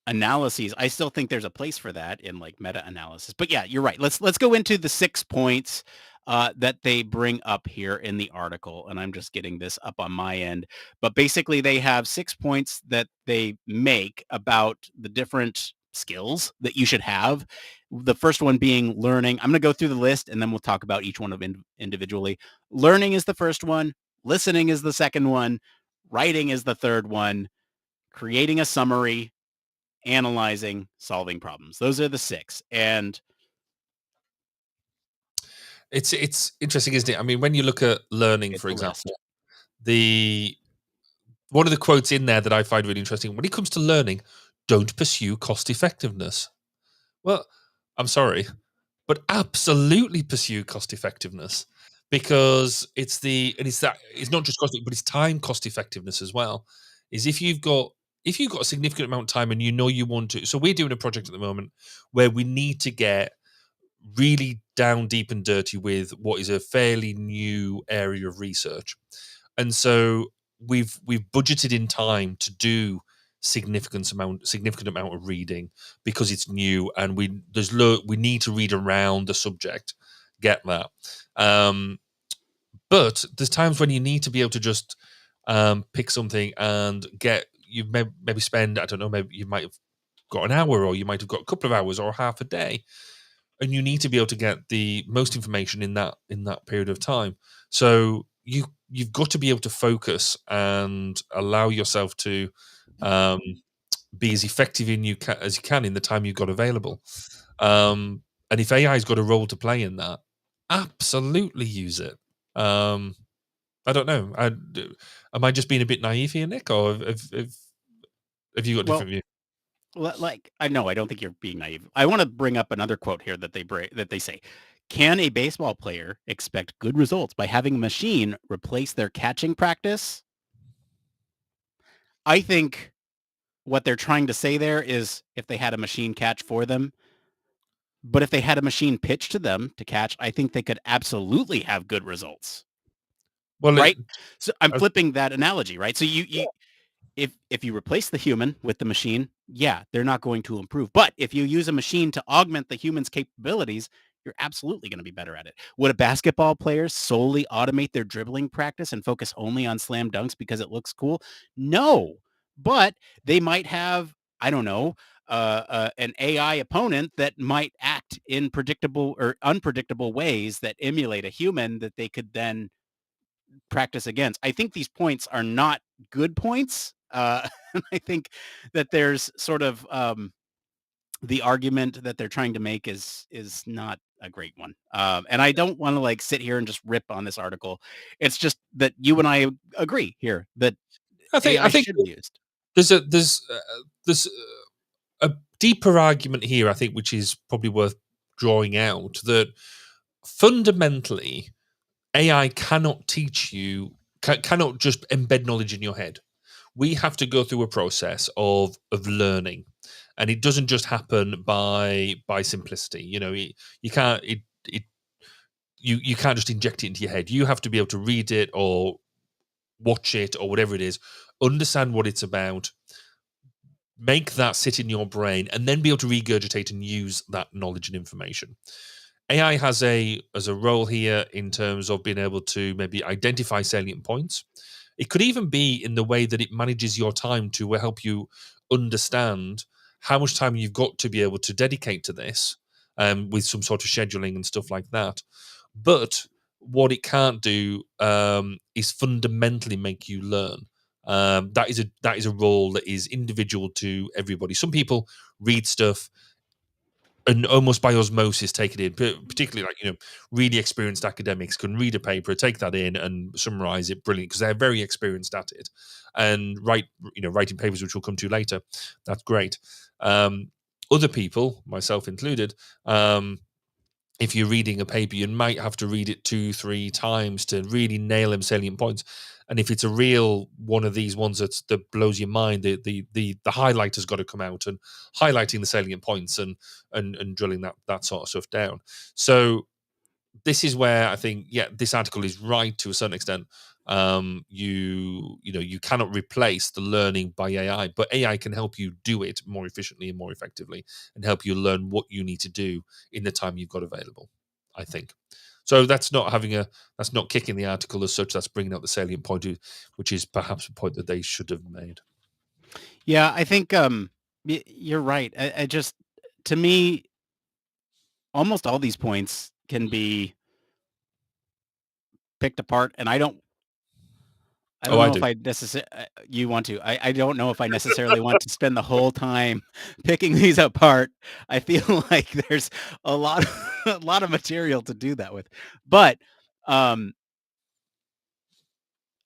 analyses, I still think there's a place for that in like meta analysis. But yeah, you're right. Let's go into the 6 points. that they bring up here in the article, and I'm just getting this up on my end. But basically, they have 6 points that they make about the different skills that you should have. The first one being learning. I'm going to go through the list, and then we'll talk about each one of individually. Learning is the first one. Listening is the second one. Writing is the third one. Creating a summary, analyzing, solving problems. Those are the 6. And it's interesting, isn't it? I mean, when you look at learning, it's for a example, list. one of the quotes in there that I find really interesting, when it comes to learning, don't pursue cost effectiveness. Well, I'm sorry, but absolutely pursue cost effectiveness, because it's not just cost, but it's time cost effectiveness as well. Is if you've got a significant amount of time and you want to. So we're doing a project at the moment where we need to get really down deep and dirty with what is a fairly new area of research. And so we've budgeted in time to do significant amount of reading, because it's new and we need to read around the subject. Get that. But there's times when you need to be able to just pick something and maybe spend, I don't know, maybe you might have got an hour, or you might have got a couple of hours, or half a day, and you need to be able to get the most information in that period of time. So you've got to be able to focus and allow yourself to be as effective as you can in the time you've got available. And if AI's got a role to play in that, absolutely use it. I don't know. Am I just being a bit naive here, Nick, or have you got a different view? Like, I know, I don't think you're being naive. I want to bring up another quote here that they say, can a baseball player expect good results by having a machine replace their catching practice? I think what they're trying to say there is if they had a machine catch for them, but if they had a machine pitch to them to catch, I think they could absolutely have good results. Well, right? So I'm flipping that analogy, right? So you if you replace the human with the machine, yeah, they're not going to improve. But if you use a machine to augment the human's capabilities, you're absolutely going to be better at it. Would a basketball player solely automate their dribbling practice and focus only on slam dunks because it looks cool? No, but they might have, I don't know, an AI opponent that might act in predictable or unpredictable ways that emulate a human that they could then practice against. I think these points are not good points. I think that there's sort of the argument that they're trying to make is not a great one. And I don't want to like sit here and just rip on this article. It's just that you and I agree here that I think should be used. there's a deeper argument here, I think, which is probably worth drawing out, that fundamentally AI cannot teach you, cannot just embed knowledge in your head. We have to go through a process of learning, and it doesn't just happen by simplicity. You can't you can't just inject it into your head. You have to be able to read it or watch it or whatever it is, understand what it's about, make that sit in your brain, and then be able to regurgitate and use that knowledge and information. AI has a role here in terms of being able to maybe identify salient points. It could even be in the way that it manages your time to help you understand how much time you've got to be able to dedicate to this, with some sort of scheduling and stuff like that. But what it can't do is fundamentally make you learn. That is a role that is individual to everybody. Some people read stuff and almost by osmosis take it in, particularly like really experienced academics can read a paper, take that in and summarize it brilliantly because they're very experienced at it, and writing papers, which we'll come to later. That's great. Other people, myself included, if you're reading a paper, you might have to read it 2-3 times to really nail them salient points. And if it's a real one of these ones that blows your mind, the highlighter's got to come out and highlighting the salient points and drilling that sort of stuff down. So this is where I think, this article is right to a certain extent. You cannot replace the learning by AI, but AI can help you do it more efficiently and more effectively, and help you learn what you need to do in the time you've got available, I think. So that's not kicking the article as such. That's bringing out the salient point, which is perhaps a point that they should have made. Yeah, I think you're right. I just, to me, almost all these points can be picked apart, and I don't Oh, I know do. if I necessarily you want to. I don't know if I necessarily want to spend the whole time picking these apart. I feel like there's a lot a lot of material to do that with. But um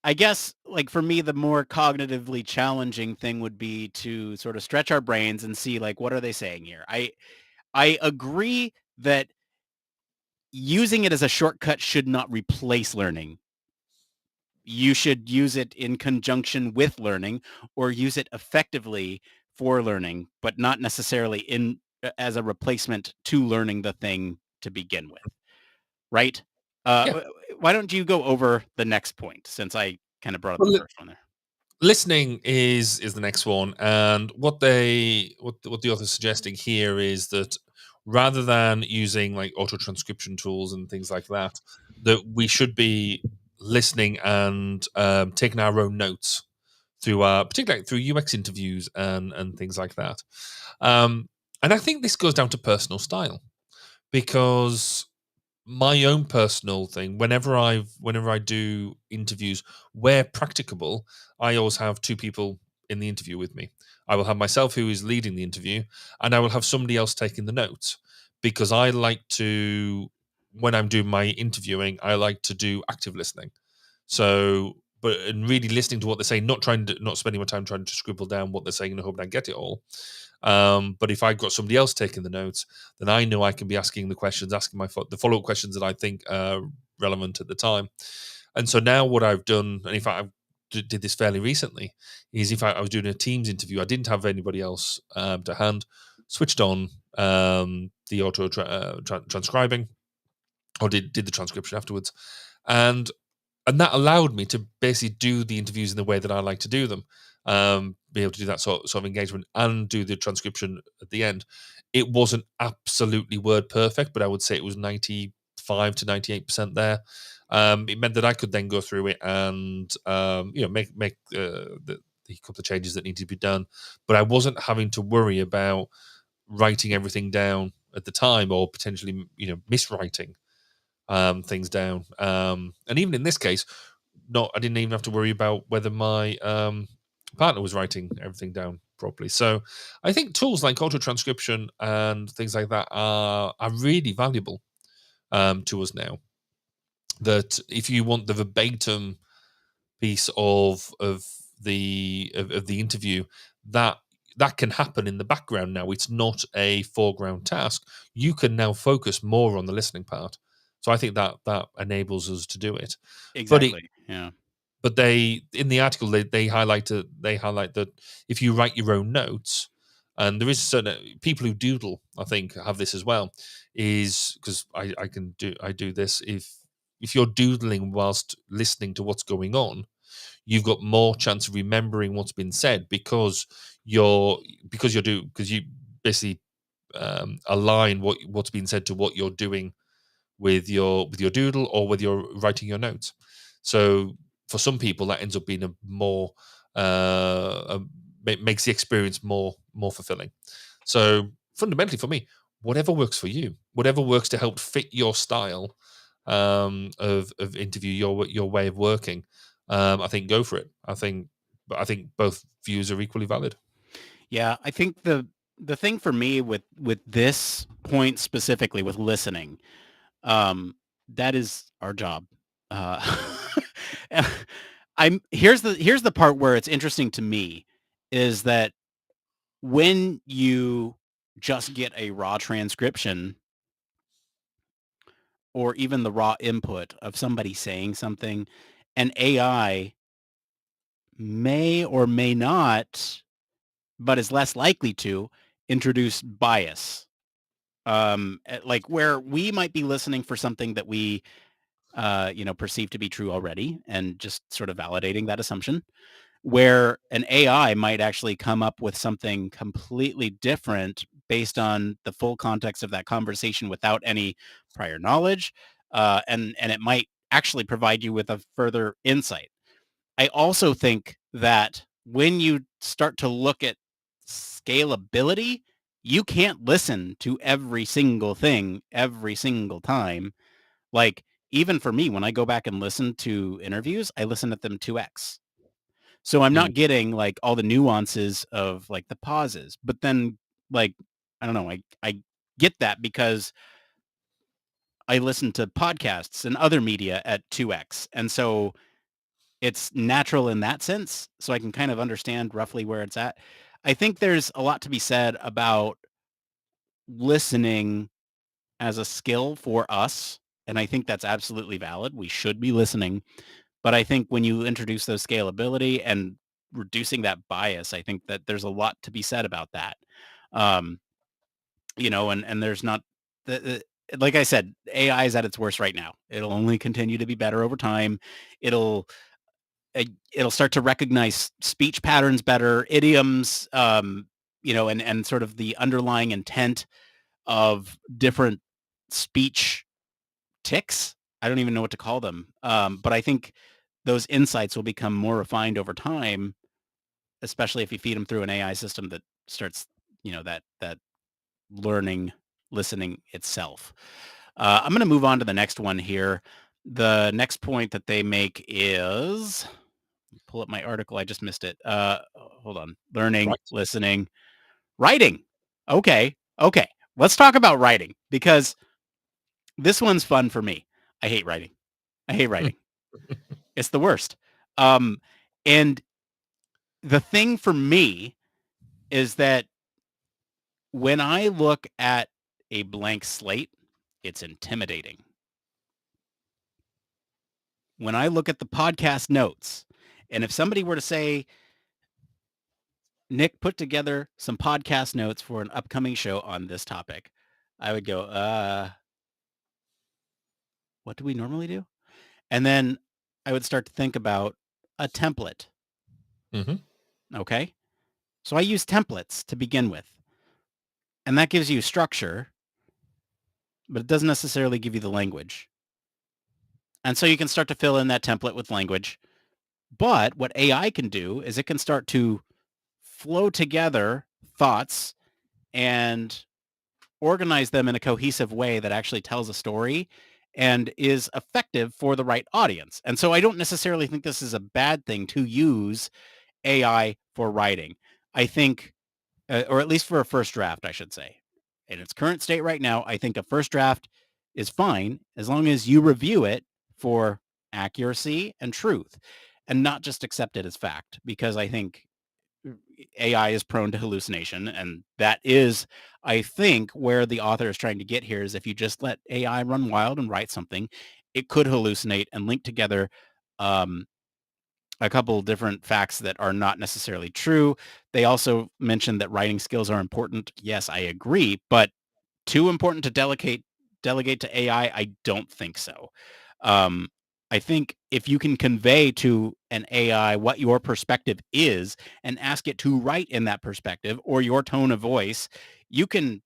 I guess, like, for me, the more cognitively challenging thing would be to sort of stretch our brains and see, like, what are they saying here? I agree that using it as a shortcut should not replace learning. You should use it in conjunction with learning, or use it effectively for learning, but not necessarily as a replacement to learning the thing to begin with, right? Yeah. Why don't you go over the next point, since I kind of brought up the Well, first one there? listening is the next one, and what the author's suggesting here is that rather than using like auto transcription tools and things like that, that we should be listening and taking our own notes through particularly through UX interviews and things like that. And I think this goes down to personal style, because my own personal thing, whenever I do interviews where practicable, I always have two people in the interview with me. I will have myself, who is leading the interview, and I will have somebody else taking the notes, because I like to, when I'm doing my interviewing, I like to do active listening. So, but and really listening to what they're saying, not spending my time trying to scribble down what they're saying and hoping I get it all. But if I've got somebody else taking the notes, then I know I can be asking the questions, asking the follow up questions that I think are relevant at the time. And so now what I've done, and if I did this fairly recently, is if I was doing a Teams interview, I didn't have anybody else to hand, switched on the auto transcribing, or did the transcription afterwards, and that allowed me to basically do the interviews in the way that I like to do them, be able to do that sort of engagement and do the transcription at the end. It wasn't absolutely word perfect, but I would say it was 95 to 98% there. It meant that I could then go through it and make the couple of changes that need to be done, but I wasn't having to worry about writing everything down at the time, or potentially miswriting things down. And even in this case, I didn't even have to worry about whether my partner was writing everything down properly. So I think tools like auto transcription and things like that are really valuable to us now. That if you want the verbatim piece of the interview, that can happen in the background now. It's not a foreground task. You can now focus more on the listening part. So I think that enables us to do it. Exactly. Yeah. But they, in the article, they highlight that if you write your own notes, and there is certain people who doodle, I think, have this as well, is because I do this. If you're doodling whilst listening to what's going on, you've got more chance of remembering what's been said, because you basically align what's been said to what you're doing with your doodle, or with your writing your notes. So for some people, that ends up being a more makes the experience more fulfilling. So fundamentally, for me, whatever works for you, whatever works to help fit your style of interview, your way of working, I think go for it. I think both views are equally valid. Yeah, I think the thing for me with this point specifically, with listening, that is our job. Uh, here's the part where it's interesting to me, is that when you just get a raw transcription, or even the raw input of somebody saying something, an AI may or may not, but is less likely to, introduce bias. Like, where we might be listening for something that we perceive to be true already, and just sort of validating that assumption, where an AI might actually come up with something completely different based on the full context of that conversation, without any prior knowledge, and it might actually provide you with a further insight. I also think that when you start to look at scalability, you can't listen to every single thing every single time. Like, even for me, when I go back and listen to interviews, I listen to them 2x. So I'm not getting like all the nuances of like the pauses, but then like, I don't know, I get that because I listen to podcasts and other media at 2x. And so it's natural in that sense. So I can kind of understand roughly where it's at. I think there's a lot to be said about listening as a skill for us. And I think that's absolutely valid. We should be listening. But I think when you introduce those scalability and reducing that bias, I think that there's a lot to be said about that. Um, and there's not like I said, AI is at its worst right now. It'll only continue to be better over time. It'll it'll start to recognize speech patterns better, idioms, and sort of the underlying intent of different speech ticks. I don't even know what to call them. But I think those insights will become more refined over time, especially if you feed them through an AI system that starts, that learning, listening itself. I'm going to move on to the next one here. The next point that they make is, pull up my article. I just missed it. Hold on. Learning, listening, writing. Okay. Let's talk about writing because this one's fun for me. I hate writing. It's the worst. And the thing for me is that when I look at a blank slate, it's intimidating. When I look at the podcast notes, and if somebody were to say, Nick, put together some podcast notes for an upcoming show on this topic, I would go, what do we normally do? And then I would start to think about a template. Okay. So I use templates to begin with. And that gives you structure, but it doesn't necessarily give you the language. And so you can start to fill in that template with language. But what AI can do is it can start to flow together thoughts and organize them in a cohesive way that actually tells a story and is effective for the right audience. And so I don't necessarily think this is a bad thing to use AI for writing. I think, or at least for a first draft, I should say. In its current state right now, I think a first draft is fine as long as you review it for accuracy and truth and not just accept it as fact, because I think AI is prone to hallucination. And that is, I think, where the author is trying to get here is if you just let AI run wild and write something, it could hallucinate and link together a couple different facts that are not necessarily true. They also mentioned that writing skills are important. Yes, I agree, but too important to delegate to AI? I don't think so. I think if you can convey to an AI what your perspective is and ask it to write in that perspective or your tone of voice, you can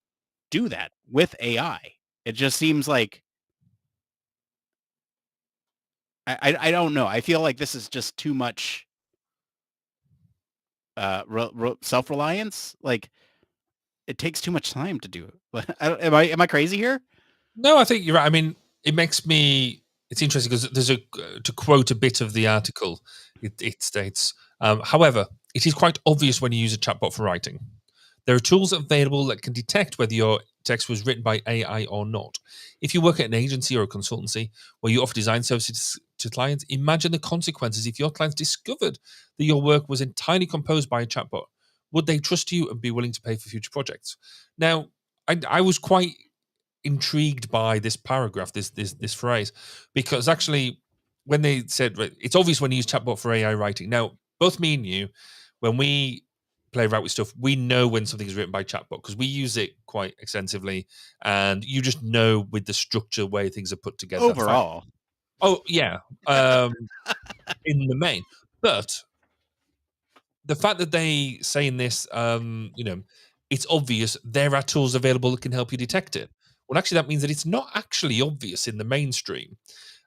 do that with AI. It just seems like I don't know. I feel like this is just too much self-reliance. Like it takes too much time to do it. Am I crazy here? No, I think you're right. I mean, it's interesting because to quote a bit of the article, it states, however, it is quite obvious when you use a chatbot for writing. There are tools available that can detect whether your text was written by AI or not. If you work at an agency or a consultancy where you offer design services to clients, imagine the consequences if your clients discovered that your work was entirely composed by a chatbot. Would they trust you and be willing to pay for future projects? Now, I was quite intrigued by this paragraph, this phrase, because actually, when they said it's obvious when you use chatbot for AI writing. Now, both me and you, when we play around with stuff, we know when something is written by chatbot because we use it quite extensively, and you just know with the structure way things are put together. Overall, oh yeah, in the main, but the fact that they say in this, it's obvious there are tools available that can help you detect it. Well, actually, that means that it's not actually obvious in the mainstream.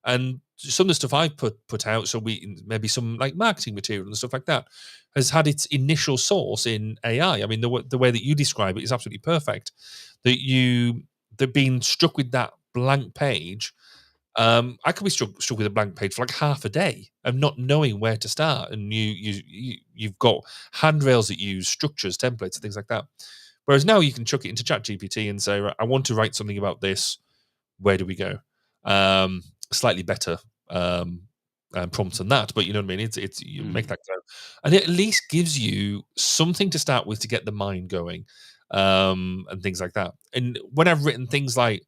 And some of the stuff I've put out, so maybe some like marketing material and stuff like that, has had its initial source in AI. I mean, the way that you describe it is absolutely perfect. That being struck with that blank page. I could be struck with a blank page for like half a day of not knowing where to start, and you've got handrails that use structures, templates, and things like that. Whereas now you can chuck it into ChatGPT and say, right, I want to write something about this. Where do we go? Slightly better prompts than that, but you know what I mean. It's you make that go, and it at least gives you something to start with to get the mind going, and things like that. And when I've written things like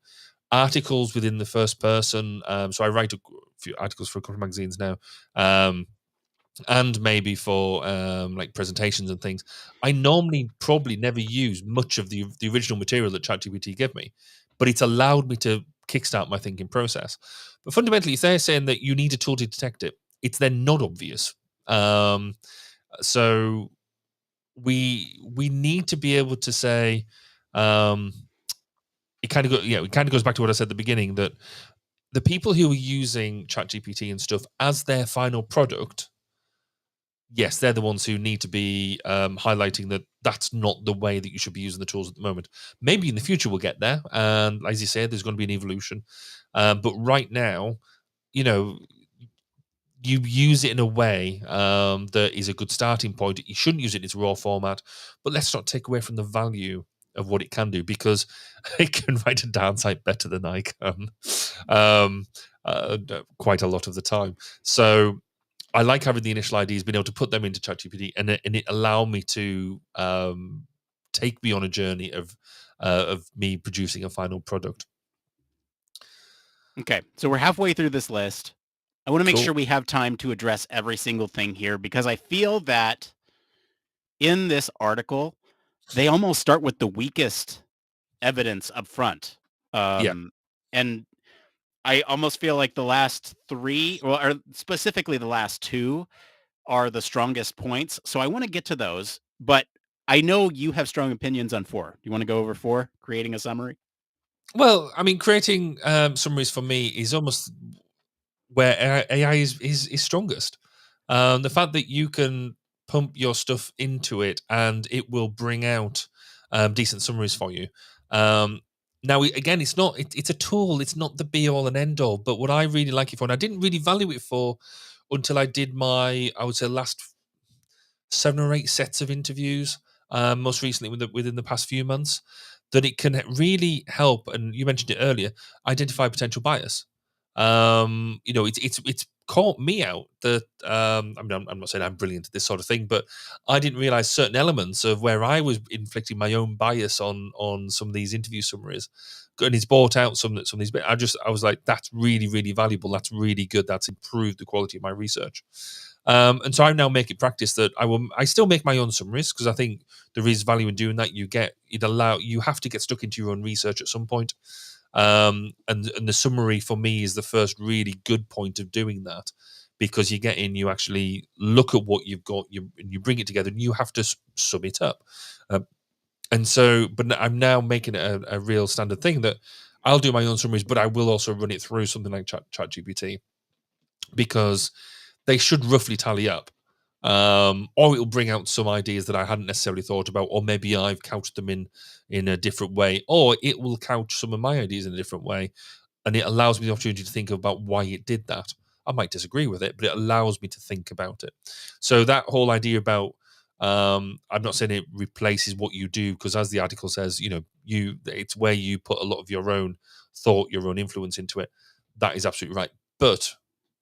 articles within the first person, so I write a few articles for a couple of magazines now, and maybe for like presentations and things, I normally probably never use much of the original material that ChatGPT gave me, but it's allowed me to kickstart my thinking process. But fundamentally, if they're saying that you need a tool to detect it, it's then not obvious. So we need to be able to say, it kind of goes back to what I said at the beginning, that the people who are using ChatGPT and stuff as their final product, yes, they're the ones who need to be highlighting that that's not the way that you should be using the tools at the moment. Maybe in the future we'll get there, and as you said, there's going to be an evolution. But right now, you know, you use it in a way that is a good starting point. You shouldn't use it in its raw format, but let's not take away from the value of what it can do, because it can write a downside better than I can, quite a lot of the time. So I like having the initial ideas, being able to put them into ChatGPT, and it allowed me to take me on a journey of me producing a final product. Okay, so we're halfway through this list. I want to make Cool. sure we have time to address every single thing here, because I feel that in this article, they almost start with the weakest evidence up front. Yeah. And I almost feel like the last three, or specifically the last two, are the strongest points. So I want to get to those, but I know you have strong opinions on four. Do you want to go over four, creating a summary? Well, I mean, creating summaries for me is almost where AI is strongest. The fact that you can pump your stuff into it and it will bring out decent summaries for you. Now, again, it's a tool. It's not the be all and end all. But what I really like it for, and I didn't really value it for until I did my, I would say, last 7 or 8 sets of interviews, most recently within the past few months, that it can really help. And you mentioned it earlier, identify potential bias. It's caught me out that I mean, I'm not saying I'm brilliant at this sort of thing, but I didn't realize certain elements of where I was inflicting my own bias on some of these interview summaries, and it's brought out some of these bits. I was like, that's really, really valuable. That's really good. That's improved the quality of my research. And so I now make it practice that I still make my own summaries, because I think there is value in doing that. You have to get stuck into your own research at some point. And the summary for me is the first really good point of doing that, because you get in, you actually look at what you've got, you bring it together, and you have to sum it up. And so, but I'm now making it a real standard thing that I'll do my own summaries, but I will also run it through something like ChatGPT, because they should roughly tally up. Or it'll bring out some ideas that I hadn't necessarily thought about, or maybe I've couched them in a different way, or it will couch some of my ideas in a different way, and it allows me the opportunity to think about why it did that. I might disagree with it, but it allows me to think about it. So that whole idea about, I'm not saying it replaces what you do, because as the article says, it's where you put a lot of your own thought, your own influence into it. That is absolutely right. But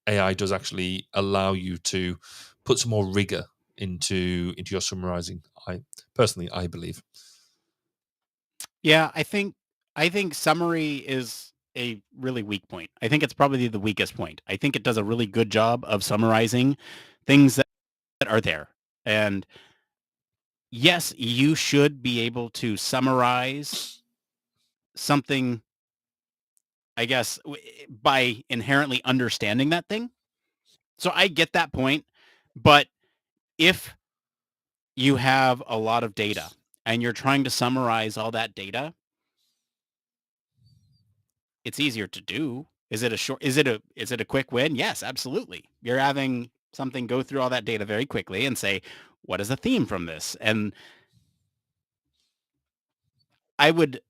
AI does actually allow you to put some more rigor into your summarizing. I believe. Yeah, I think summary is a really weak point. I think it's probably the weakest point. I think it does a really good job of summarizing things that are there. And yes, you should be able to summarize something, I guess, by inherently understanding that thing. So I get that point, but if you have a lot of data and you're trying to summarize all that data, it's easier to do. Is it a quick win? Yes, absolutely. You're having something go through all that data very quickly and say, what is a theme from this? And I would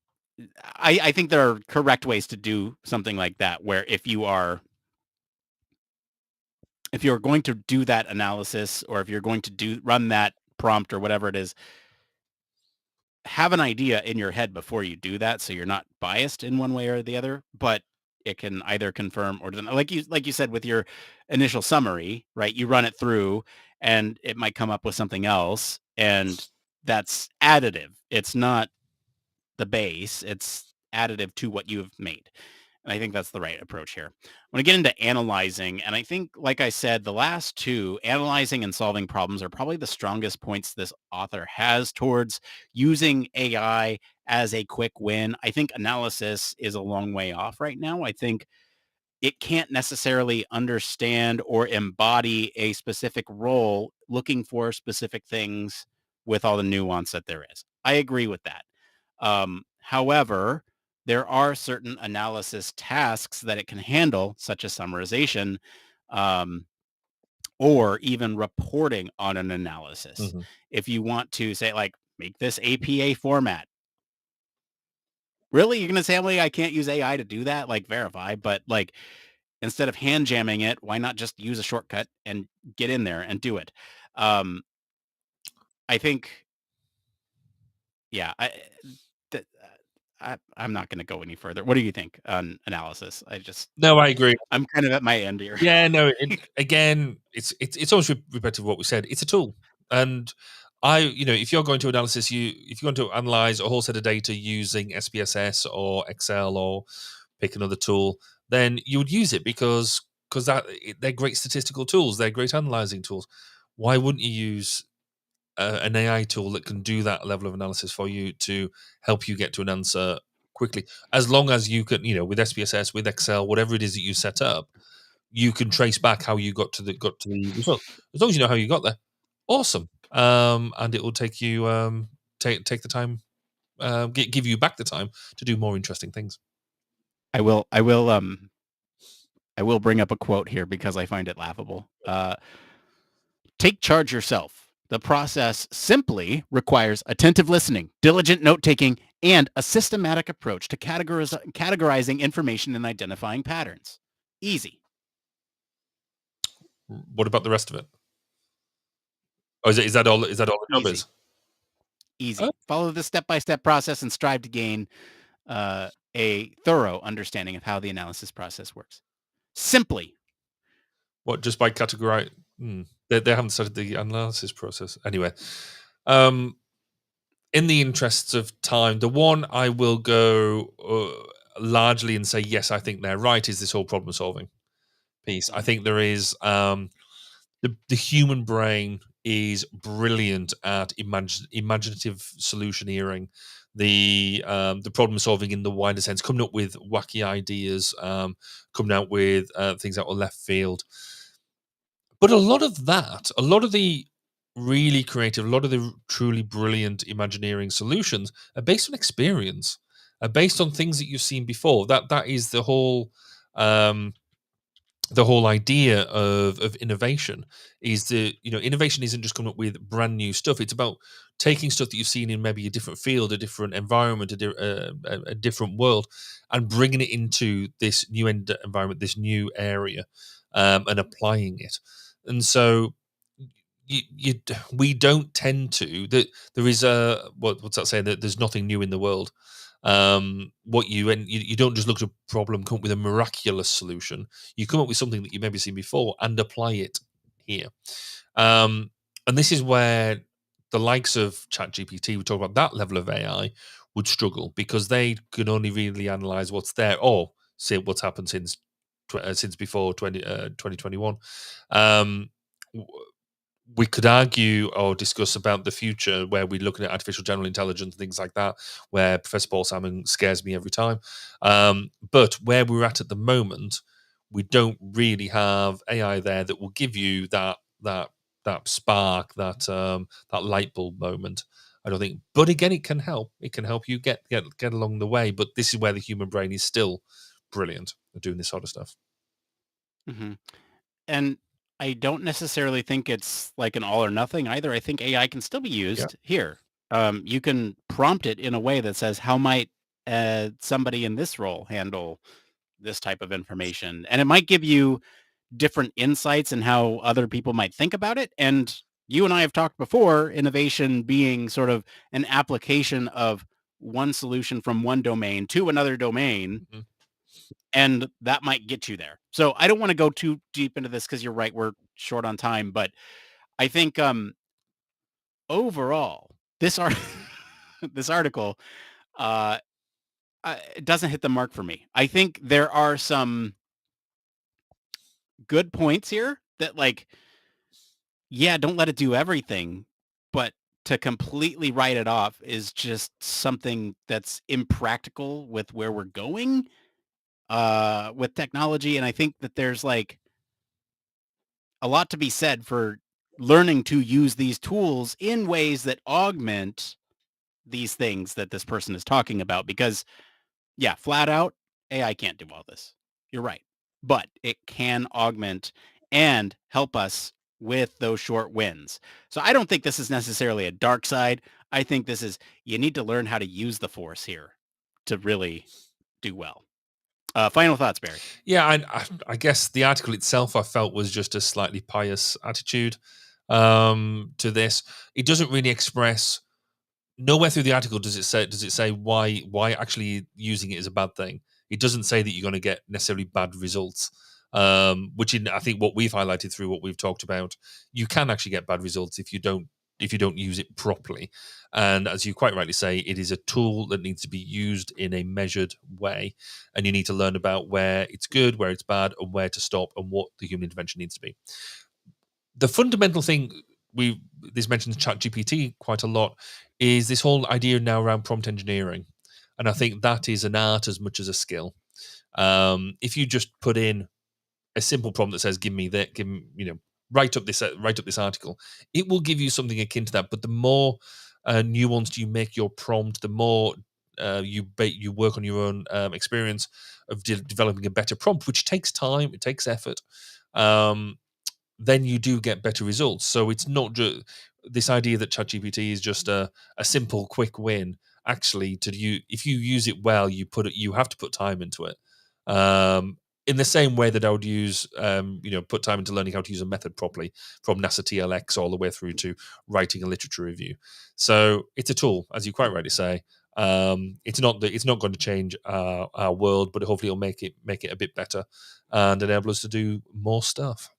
I think there are correct ways to do something like that, where if you're going to do that analysis, or if you're going to run that prompt or whatever it is, have an idea in your head before you do that, so you're not biased in one way or the other. But it can either confirm or deny. Like you said with your initial summary, right? You run it through, and it might come up with something else, and that's additive. It's not the base. It's additive to what you've made. And I think that's the right approach here. I want to get into analyzing. And I think, like I said, the last two, analyzing and solving problems, are probably the strongest points this author has towards using AI as a quick win. I think analysis is a long way off right now. I think it can't necessarily understand or embody a specific role looking for specific things with all the nuance that there is. I agree with that. However, there are certain analysis tasks that it can handle, such as summarization, or even reporting on an analysis. Mm-hmm. If you want to say, like, make this APA format, really, you're going to say, well, I can't use AI to do that, like verify, but like, instead of hand jamming it, why not just use a shortcut and get in there and do it? I think, yeah, I'm not going to go any further. What do you think on analysis? No, I agree. I'm kind of at my end here. Yeah, no. Again, it's always repetitive what we said. It's a tool, and if you're going to analysis, if you're going to analyze a whole set of data using SPSS or Excel or pick another tool, then you would use it because they're great statistical tools. They're great analyzing tools. Why wouldn't you use an AI tool that can do that level of analysis for you to help you get to an answer quickly? As long as you can, with SPSS, with Excel, whatever it is that you set up, you can trace back how you got to the result. As long as you know how you got there, awesome. And it will take you take the time, give you back the time to do more interesting things. I will bring up a quote here because I find it laughable. Take charge yourself. The process simply requires attentive listening, diligent note-taking, and a systematic approach to categorizing information and identifying patterns. Easy. What about the rest of it? Or is that all? Is that all the job is? Easy. Follow the step-by-step process and strive to gain a thorough understanding of how the analysis process works. Simply. What, just by categorizing? They haven't started the analysis process anyway. In the interests of time, the one I will go largely and say yes, I think they're right, is this whole problem solving piece. I think there is the human brain is brilliant at imaginative solutioneering, the problem solving in the wider sense, coming up with wacky ideas, coming out with things out of left field. But a lot of the really creative, a lot of the truly brilliant Imagineering solutions are based on experience, are based on things that you've seen before. That is the whole idea of innovation. Is that innovation isn't just coming up with brand new stuff. It's about taking stuff that you've seen in maybe a different field, a different environment, a different world, and bringing it into this new environment, this new area, and applying it. And so we don't tend to, that there is what's that saying, that there's nothing new in the world. You don't just look at a problem, come up with a miraculous solution. You come up with something that you've maybe seen before and apply it here. And this is where the likes of ChatGPT, we talk about that level of AI, would struggle, because they can only really analyze what's there, or say what's happened since before 2021. We could argue or discuss about the future, where we're looking at artificial general intelligence, things like that, where Professor Paul Salmon scares me every time. But where we're at the moment, we don't really have AI there that will give you that spark, that light bulb moment, I don't think. But again, it can help. It can help you get along the way. But this is where the human brain is still brilliant at doing this sort of stuff. Mm-hmm. And I don't necessarily think it's like an all or nothing either. I think AI can still be used here. You can prompt it in a way that says, how might somebody in this role handle this type of information? And it might give you different insights and how other people might think about it. And you and I have talked before, innovation being sort of an application of one solution from one domain to another domain. Mm-hmm. And that might get you there. So I don't want to go too deep into this because you're right, we're short on time. But I think overall, this article it doesn't hit the mark for me. I think there are some good points here that, like, yeah, don't let it do everything, but to completely write it off is just something that's impractical with where we're going with technology. And I think that there's like a lot to be said for learning to use these tools in ways that augment these things that this person is talking about. Because, yeah, flat out, AI can't do all this. You're right. But it can augment and help us with those short wins. So I don't think this is necessarily a dark side. I think this is, you need to learn how to use the force here to really do well. Final thoughts, Barry? Yeah, I guess the article itself I felt was just a slightly pious attitude to this. It doesn't really express. Nowhere through the article does it say why actually using it is a bad thing. It doesn't say that you're going to get necessarily bad results. Which I think what we've highlighted through what we've talked about, you can actually get bad results if you don't use it properly. And as you quite rightly say, it is a tool that needs to be used in a measured way, and you need to learn about where it's good, where it's bad, and where to stop, and what the human intervention needs to be. The fundamental thing this mentions ChatGPT quite a lot is this whole idea now around prompt engineering, and I think that is an art as much as a skill. If you just put in a simple prompt that says, "Give me that," write up this article, it will give you something akin to that. But the more nuanced you make your prompt, the more you work on your own experience of developing a better prompt, which takes time, it takes effort. Then you do get better results. So it's not just this idea that ChatGPT is just a simple, quick win. Actually, if you use it well, you have to put time into it. In the same way that I would use, put time into learning how to use a method properly, from NASA TLX all the way through to writing a literature review. So it's a tool, as you quite rightly say. It's not going to change our world, but hopefully it'll make it a bit better and enable us to do more stuff.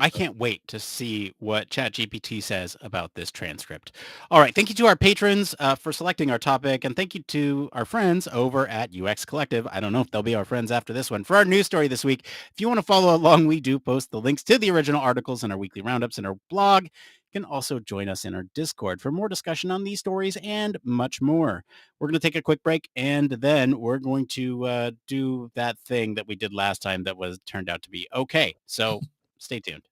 I can't wait to see what ChatGPT says about this transcript. All right. Thank you to our patrons for selecting our topic. And thank you to our friends over at UX Collective. I don't know if they'll be our friends after this one. For our news story this week, if you want to follow along, we do post the links to the original articles and our weekly roundups in our blog. You can also join us in our Discord for more discussion on these stories and much more. We're going to take a quick break, and then we're going to do that thing that we did last time that turned out to be okay. So stay tuned.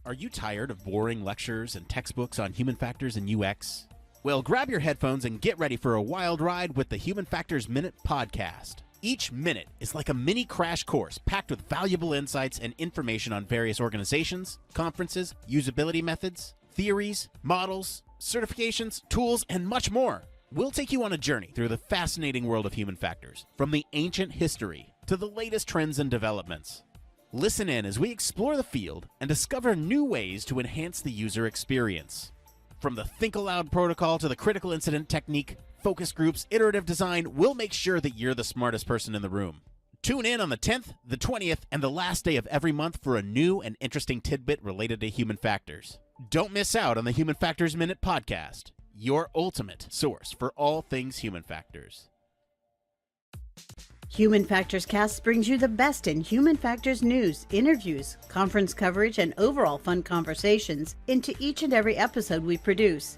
Are you tired of boring lectures and textbooks on human factors and UX? Well, grab your headphones and get ready for a wild ride with the Human Factors Minute podcast. Each minute is like a mini crash course packed with valuable insights and information on various organizations, conferences, usability methods, theories, models, certifications, tools, and much more. We'll take you on a journey through the fascinating world of human factors, from the ancient history to the latest trends and developments. Listen in as we explore the field and discover new ways to enhance the user experience. From the Think Aloud protocol to the critical incident technique, focus groups, iterative design, we'll make sure that you're the smartest person in the room. Tune in on the 10th, the 20th, and the last day of every month for a new and interesting tidbit related to human factors. Don't miss out on the Human Factors Minute podcast, your ultimate source for all things human factors. Human Factors Cast brings you the best in human factors news, interviews, conference coverage, and overall fun conversations into each and every episode we produce.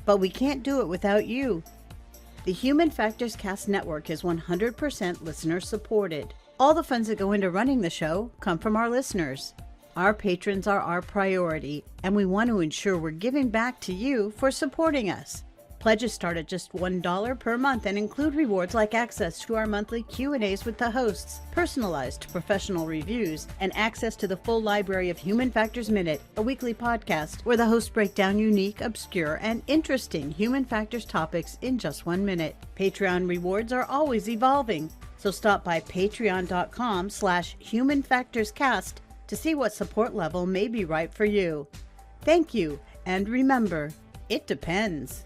But we can't do it without you. The Human Factors Cast network is 100% listener supported. All the funds that go into running the show come from our listeners. Our patrons are our priority, and we want to ensure we're giving back to you for supporting us. Pledges start at just $1 per month and include rewards like access to our monthly Q&As with the hosts, personalized professional reviews, and access to the full library of Human Factors Minute, a weekly podcast where the hosts break down unique, obscure, and interesting human factors topics in just 1 minute. Patreon rewards are always evolving, so stop by patreon.com/humanfactorscast to see what support level may be right for you. Thank you, and remember, it depends.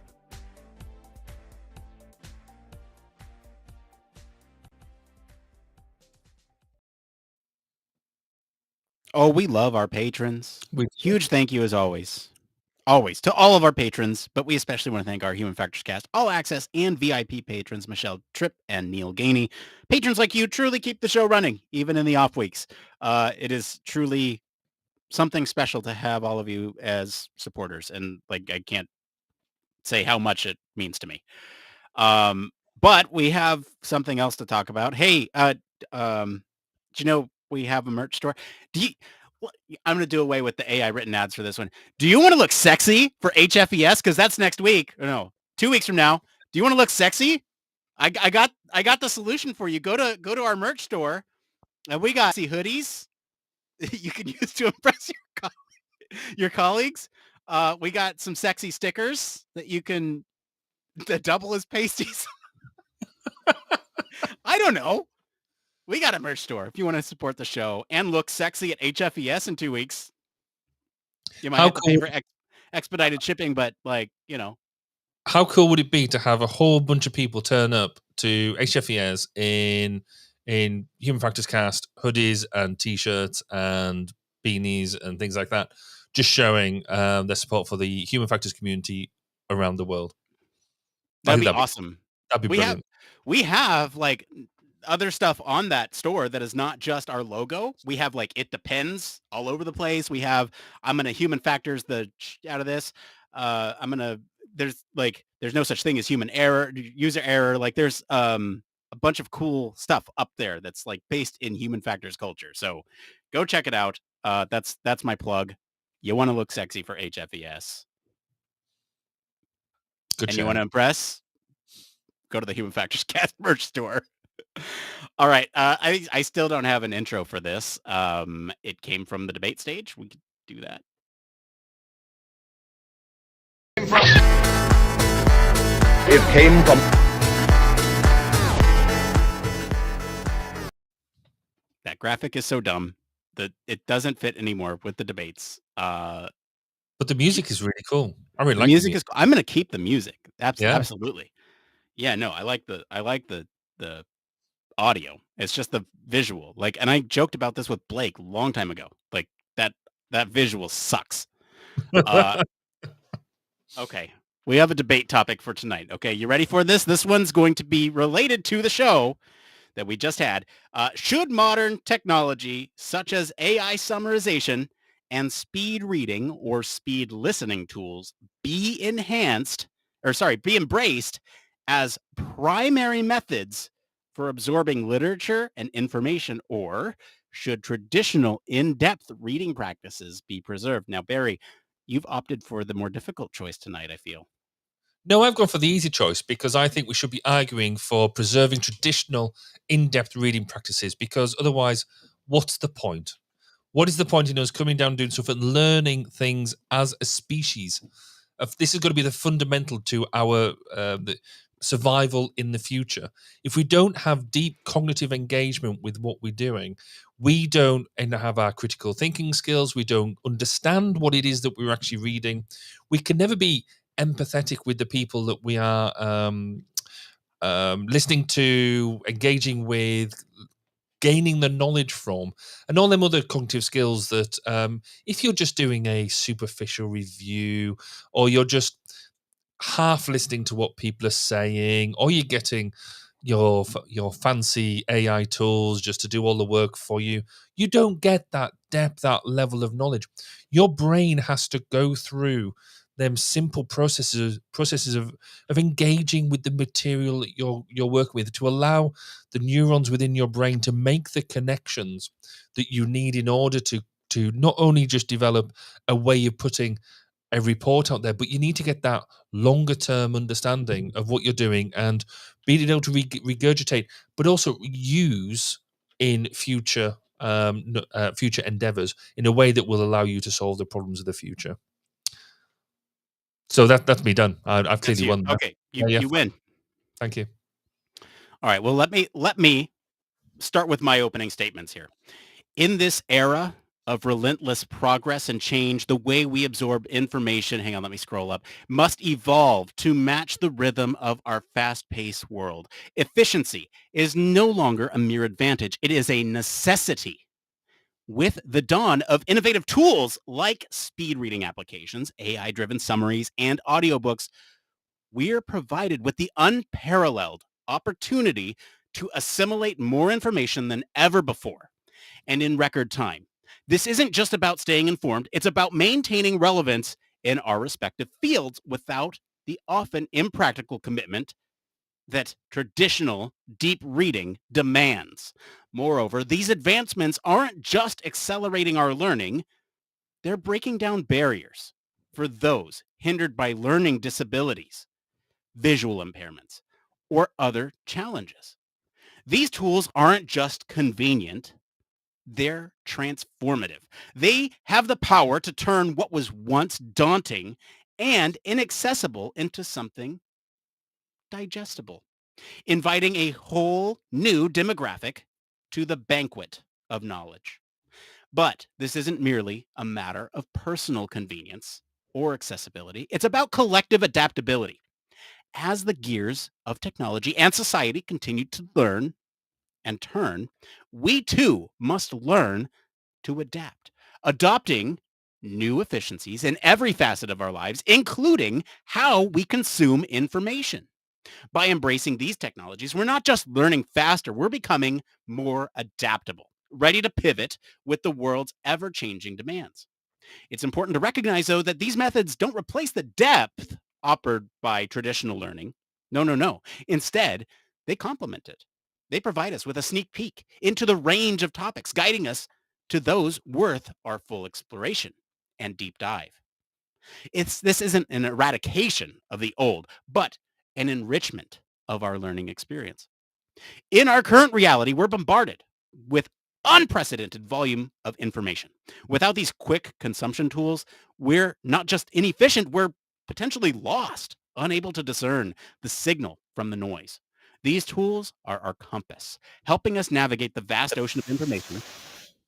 Oh, we love our patrons. We- Huge thank you as always. Always to all of our patrons, but we especially want to thank our Human Factors Cast All Access and VIP patrons, Michelle Tripp and Neil Gainey. Patrons like you truly keep the show running, even in the off weeks. It is truly something special to have all of you as supporters, and like I can't say how much it means to me. But we have something else to talk about. Hey, do you know we have a merch store? I'm going to do away with the AI written ads for this one. Do you want to look sexy for HFES? Because that's next week. Or no, 2 weeks from now. Do you want to look sexy? I got the solution for you. Go to our merch store, and we got hoodies you can use to impress your colleagues. We got some sexy stickers that double as pasties. I don't know. We got a merch store if you want to support the show and look sexy at HFES in 2 weeks. You might have to pay for expedited shipping, but how cool would it be to have a whole bunch of people turn up to HFES in Human Factors Cast hoodies and T-shirts and beanies and things like that, just showing their support for the Human Factors community around the world? That'd be awesome. That'd be brilliant. We have like other stuff on that store that is not just our logo. We have like It Depends all over the place. We have I'm gonna Human Factors the out of this. There's no such thing as human error, user error. Like there's a bunch of cool stuff up there that's like based in Human Factors culture. So go check it out. That's my plug. You want to look sexy for HFES. Good and show. You want to impress? Go to the Human Factors Cast merch store. All right. I still don't have an intro for this. It came from the debate stage. We could do that. It came from... That graphic is so dumb that it doesn't fit anymore with the debates. But the music is really cool. I really like the music. I'm going to keep the music. Absolutely. Yeah, no, I like the audio. It's just the visual. And I joked about this with Blake a long time ago. Like that visual sucks. Okay. We have a debate topic for tonight. Okay, you ready for this? This one's going to be related to the show that we just had. Should modern technology such as AI summarization and speed reading or speed listening tools be embraced as primary methods for absorbing literature and information, or should traditional in-depth reading practices be preserved? Now, Barry, you've opted for the more difficult choice tonight, I feel. No, I've gone for the easy choice because I think we should be arguing for preserving traditional in-depth reading practices, because otherwise, what's the point? What is the point in us coming down doing stuff and learning things as a species? This is going to be the fundamental to our the survival in the future. If we don't have deep cognitive engagement with what we're doing, we don't have our critical thinking skills. We don't understand what it is that we're actually reading. We can never be empathetic with the people that we are listening to, engaging with, gaining the knowledge from, and all them other cognitive skills that if you're just doing a superficial review, or you're just half listening to what people are saying, or you're getting your fancy AI tools just to do all the work for you, you don't get that depth, that level of knowledge. Your brain has to go through them simple processes of engaging with the material that you're working with, to allow the neurons within your brain to make the connections that you need in order to not only just develop a way of putting a report out there, but you need to get that longer term understanding of what you're doing and being able to regurgitate, but also use in future future endeavors in a way that will allow you to solve the problems of the future. So that's me done. I've clearly won. Okay, you win. Thank you. All right. Well, let me start with my opening statements here. In this era of relentless progress and change, the way we absorb information, hang on, let me scroll up, must evolve to match the rhythm of our fast-paced world. Efficiency is no longer a mere advantage. It is a necessity. With the dawn of innovative tools like speed reading applications, AI-driven summaries, and audiobooks, we are provided with the unparalleled opportunity to assimilate more information than ever before, and in record time. This isn't just about staying informed. It's about maintaining relevance in our respective fields without the often impractical commitment that traditional deep reading demands. Moreover, these advancements aren't just accelerating our learning, they're breaking down barriers for those hindered by learning disabilities, visual impairments, or other challenges. These tools aren't just convenient, they're transformative. They have the power to turn what was once daunting and inaccessible into something digestible, inviting a whole new demographic to the banquet of knowledge. But this isn't merely a matter of personal convenience or accessibility. It's about collective adaptability. As the gears of technology and society continue to learn and turn, we too must learn to adapt, adopting new efficiencies in every facet of our lives, including how we consume information. By embracing these technologies, we're not just learning faster, we're becoming more adaptable, ready to pivot with the world's ever-changing demands. It's important to recognize, though, that these methods don't replace the depth offered by traditional learning. No, no, no. Instead, they complement it. They provide us with a sneak peek into the range of topics, guiding us to those worth our full exploration and deep dive. This isn't an eradication of the old, but an enrichment of our learning experience. In our current reality, we're bombarded with unprecedented volume of information. Without these quick consumption tools, we're not just inefficient, we're potentially lost, unable to discern the signal from the noise. These tools are our compass, helping us navigate the vast ocean of information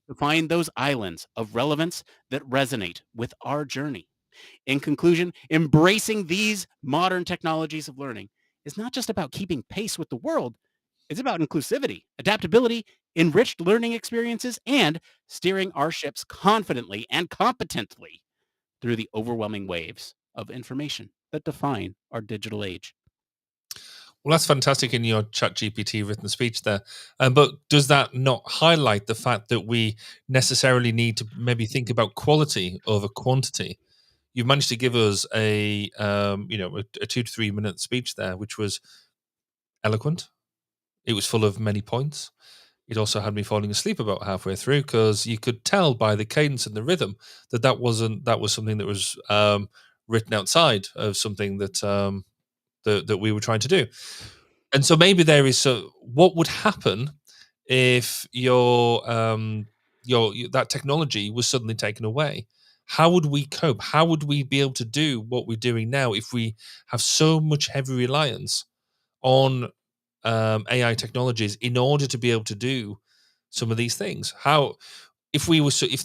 to find those islands of relevance that resonate with our journey. In conclusion, embracing these modern technologies of learning is not just about keeping pace with the world, it's about inclusivity, adaptability, enriched learning experiences, and steering our ships confidently and competently through the overwhelming waves of information that define our digital age. Well, that's fantastic in your ChatGPT written speech there. But does that not highlight the fact that we necessarily need to maybe think about quality over quantity? You've managed to give us a 2 to 3 minute speech there, which was eloquent. It was full of many points. It also had me falling asleep about halfway through because you could tell by the cadence and the rhythm that was something that was written outside of something that that we were trying to do. And so maybe there is what would happen if your that technology was suddenly taken away? How would we cope? How would we be able to do what we're doing now if we have so much heavy reliance on AI technologies in order to be able to do some of these things? How if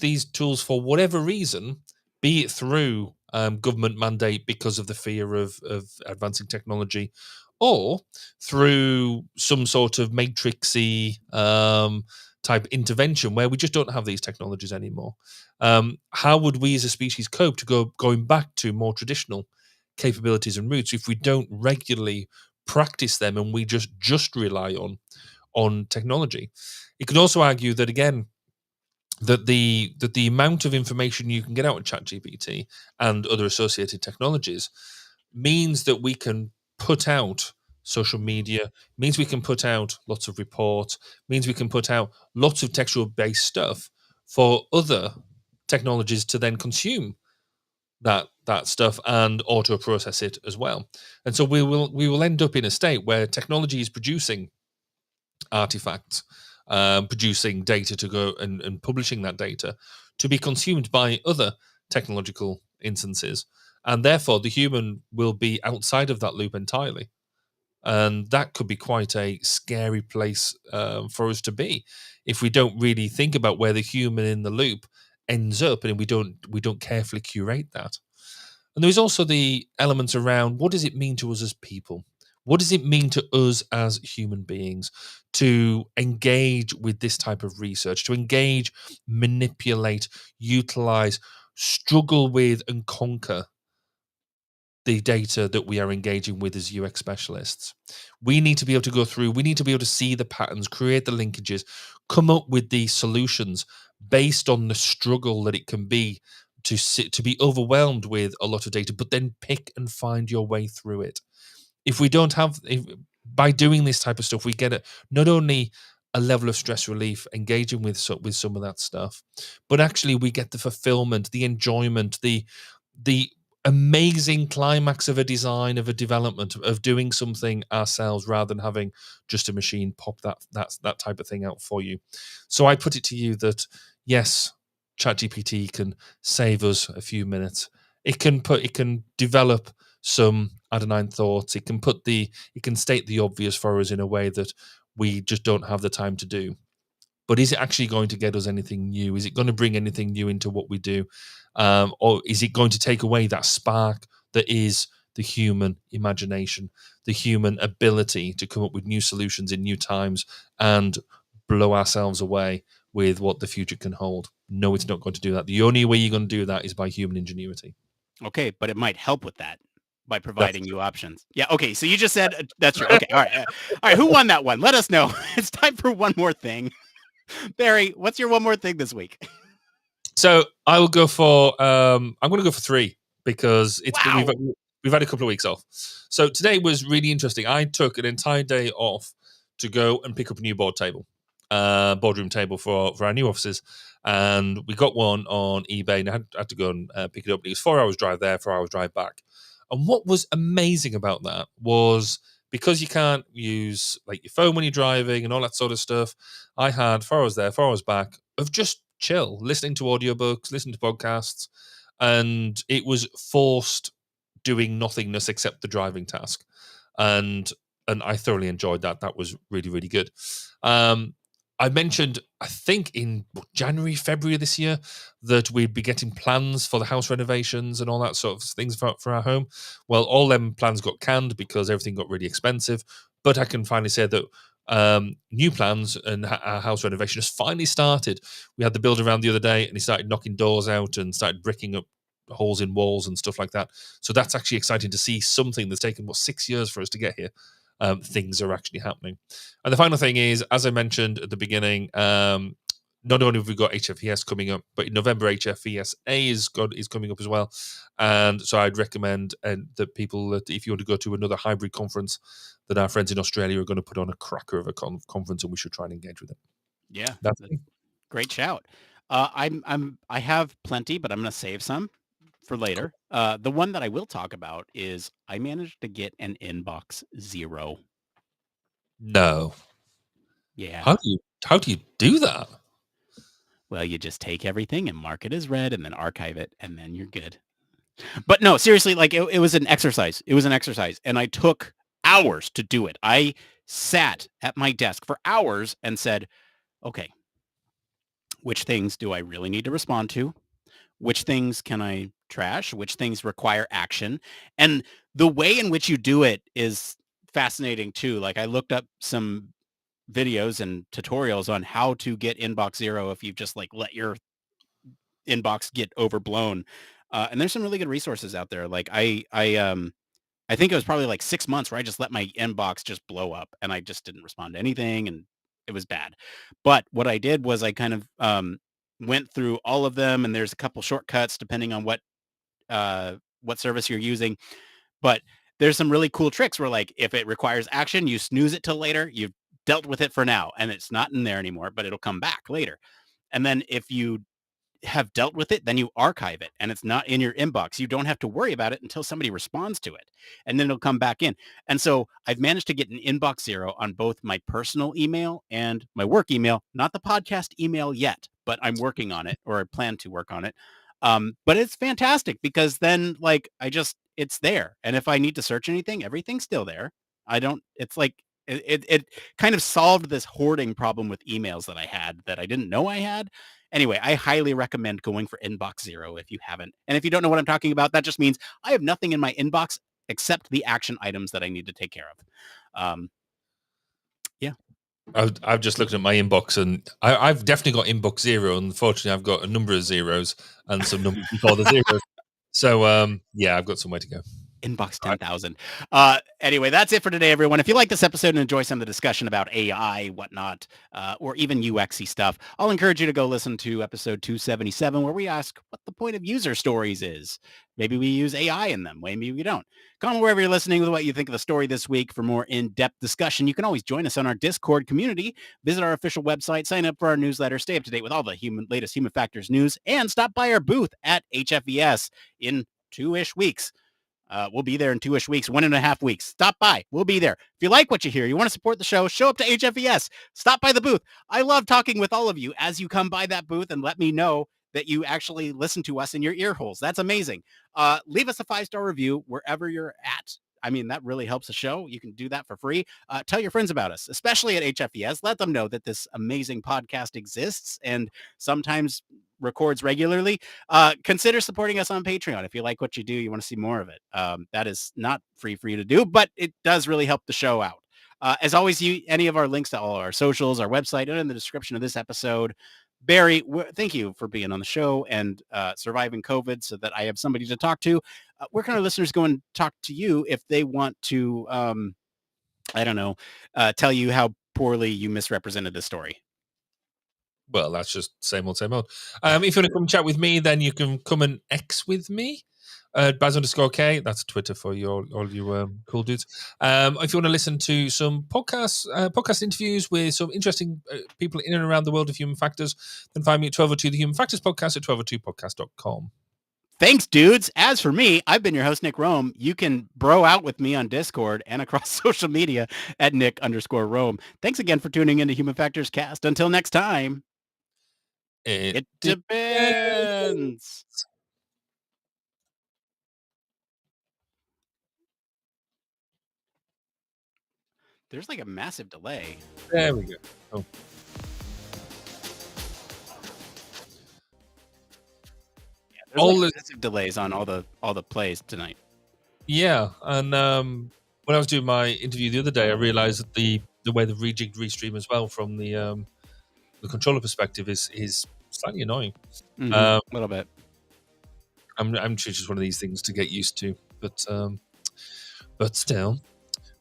these tools, for whatever reason, be it through government mandate because of the fear of advancing technology, or through some sort of matrixy type intervention where we just don't have these technologies anymore, how would we as a species cope to going back to more traditional capabilities and routes if we don't regularly practice them and we just rely on technology? You could also argue that again, that the amount of information you can get out of ChatGPT and other associated technologies means that we can put out social media, means we can put out lots of reports, means we can put out lots of textual based stuff for other technologies to then consume. that stuff and auto process it as well. And so we will end up in a state where technology is producing artifacts, producing data to go and publishing that data to be consumed by other technological instances, and therefore the human will be outside of that loop entirely. And that could be quite a scary place for us to be if we don't really think about where the human in the loop ends up, and we don't carefully curate that. And there's also the elements around, what does it mean to us as people? What does it mean to us as human beings to engage with this type of research, to engage, manipulate, utilize, struggle with, and conquer the data that we are engaging with as UX specialists? We need to be able to go through, we need to be able to see the patterns, create the linkages, come up with the solutions based on the struggle that it can be to be overwhelmed with a lot of data, but then pick and find your way through it. If we don't have, by doing this type of stuff, we get not only a level of stress relief engaging with some of that stuff, but actually we get the fulfillment, the enjoyment, the amazing climax of a design, of a development, of doing something ourselves rather than having just a machine pop that type of thing out for you. So I put it to you that yes, ChatGPT can save us a few minutes. It can develop some adenine thoughts. It can state the obvious for us in a way that we just don't have the time to do. But is it actually going to get us anything new? Is it going to bring anything new into what we do? Or is it going to take away that spark that is the human imagination, the human ability to come up with new solutions in new times and blow ourselves away with what the future can hold? No, it's not going to do that. The only way you're going to do that is by human ingenuity. Okay, but it might help with that by That's providing you options. Yeah, okay, so you just said that's true. Okay, all right. All right, who won that one? Let us know. It's time for one more thing. Barry, what's your one more thing this week? So I will go for I'm going to go for 3 because Wow. we've had a couple of weeks off. So today was really interesting. I took an entire day off to go and pick up a new boardroom table for our new offices, and we got one on eBay, and I had to go and pick it up. It was 4 hours drive there, 4 hours drive back. And what was amazing about that was, because you can't use like your phone when you're driving and all that sort of stuff, I had 4 hours there, 4 hours back of just chill, listening to audiobooks, listening to podcasts, and it was forced doing nothingness except the driving task. And I thoroughly enjoyed that. That was really, really good. I mentioned, I think in January, February this year, that we'd be getting plans for the house renovations and all that sort of things for our home. Well, all them plans got canned because everything got really expensive. But I can finally say that new plans and our house renovation has finally started. We had the builder around the other day, and he started knocking doors out and started bricking up holes in walls and stuff like that. So that's actually exciting to see something that's taken 6 years for us to get here. Things are actually happening. And the final thing is, as I mentioned at the beginning, not only have we got HFES coming up, but in November HFESA is coming up as well. And so I'd recommend that people, that if you want to go to another hybrid conference, that our friends in Australia are going to put on a cracker of a conference, and we should try and engage with it. Yeah, That's great shout. I have plenty, but I'm going to save some for later. The one that I will talk about is I managed to get an inbox 0. no. Yeah. How do you do that? Well, you just take everything and mark it as read and then archive it, and then you're good. But no, seriously, like it was an exercise. It was an exercise, and I took hours to do it. I sat at my desk for hours and said, okay, which things do I really need to respond to? Which things can I trash? Which things require action? And the way in which you do it is fascinating too. Like I looked up some videos and tutorials on how to get inbox 0 if you've just like let your inbox get overblown. And there's some really good resources out there. Like I think it was probably like 6 months where I just let my inbox just blow up and I just didn't respond to anything, and it was bad. But what I did was I kind of went through all of them, and there's a couple shortcuts depending on what service you're using. But there's some really cool tricks where, like, if it requires action, you snooze it till later. You've dealt with it for now, and it's not in there anymore, but it'll come back later. And then if you have dealt with it, then you archive it and it's not in your inbox. You don't have to worry about it until somebody responds to it, and then it'll come back in. And so I've managed to get an inbox zero on both my personal email and my work email, not the podcast email yet, but I'm working on it, or I plan to work on it. But it's fantastic because then it's there. And if I need to search anything, everything's still there. It's like, it kind of solved this hoarding problem with emails that I had that I didn't know I had. Anyway, I highly recommend going for inbox zero if you haven't. And if you don't know what I'm talking about, that just means I have nothing in my inbox except the action items that I need to take care of. Yeah. I've just looked at my inbox, and I've definitely got inbox zero. Unfortunately, I've got a number of zeros and some numbers before the zeros. So, yeah, I've got somewhere to go. Inbox 10,000. Anyway, that's it for today, everyone. If you like this episode and enjoy some of the discussion about AI, whatnot, or even UX-y stuff, I'll encourage you to go listen to episode 277, where we ask what the point of user stories is. Maybe we use AI in them. Maybe we don't. Comment wherever you're listening with what you think of the story this week. For more in-depth discussion, you can always join us on our Discord community. Visit our official website, sign up for our newsletter, stay up to date with all the latest Human Factors news, and stop by our booth at HFES in 2-ish weeks. We'll be there in 2-ish weeks, 1.5 weeks. Stop by. We'll be there. If you like what you hear, you want to support the show, show up to HFES. Stop by the booth. I love talking with all of you as you come by that booth and let me know that you actually listen to us in your ear holes. That's amazing. Leave us a 5-star review wherever you're at. I mean, that really helps the show. You can do that for free. Tell your friends about us, especially at HFES. Let them know that this amazing podcast exists and sometimes records regularly. Consider supporting us on Patreon. If you like what you do, you want to see more of it. That is not free for you to do, but it does really help the show out. As always, any of our links to all our socials, our website, and in the description of this episode. Barry, thank you for being on the show and surviving COVID so that I have somebody to talk to. Where can our listeners go and talk to you if they want to, tell you how poorly you misrepresented the story? Well, that's just same old, same old. If you want to come chat with me, then you can come and X with me. Baz_K, that's Twitter for all you cool dudes. If you want to listen to some podcast interviews with some interesting people in and around the world of human factors, then find me at 1202 the Human Factors Podcast at 1202podcast.com. Thanks, dudes. As for me, I've been your host, Nick Roome. You can bro out with me on Discord and across social media at Nick_Roome. Thanks again for tuning into Human Factors Cast. Until next time, it depends. There's like a massive delay. There we go. Oh. There's all the massive delays on all the plays tonight. Yeah, and when I was doing my interview the other day, I realized that the way the rejigged restream as well from the controller perspective is slightly annoying. A little bit. I'm sure it's just one of these things to get used to, but still,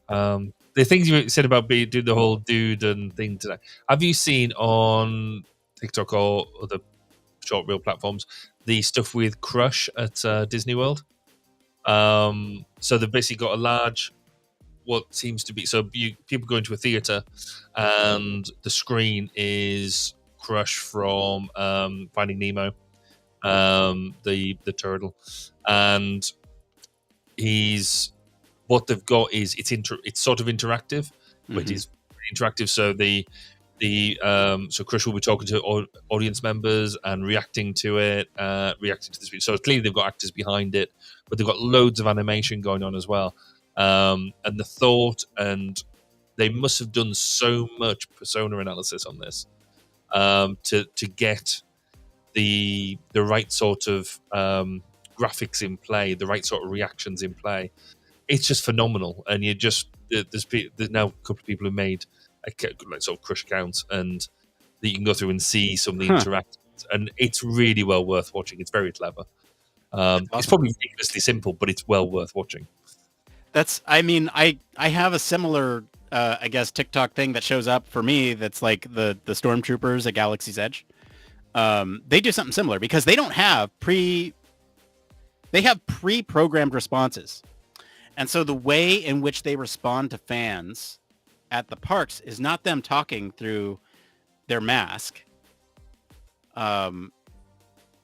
the things you said about doing the whole dude and thing today. Have you seen on TikTok or other short reel platforms the stuff with Crush at Disney World? So they've basically got a large, what seems to be, people go into a theater and the screen is Crush from Finding Nemo, the turtle, and what they've got is it's sort of interactive, but it is interactive. So so Crush will be talking to audience members and reacting to it, reacting to the speech. So clearly they've got actors behind it, but they've got loads of animation going on as well. And the thought, and they must have done so much persona analysis on this to get the right sort of graphics in play, the right sort of reactions in play. It's just phenomenal, and there's now a couple of people who made like sort of Crush accounts, and that you can go through and see some of the interactions, and it's really well worth watching. It's very clever. Awesome. It's probably ridiculously simple, but it's well worth watching. I have a similar I guess TikTok thing that shows up for me that's like the stormtroopers at Galaxy's Edge. They do something similar because they don't have they have pre-programmed responses. And so the way in which they respond to fans at the parks is not them talking through their mask.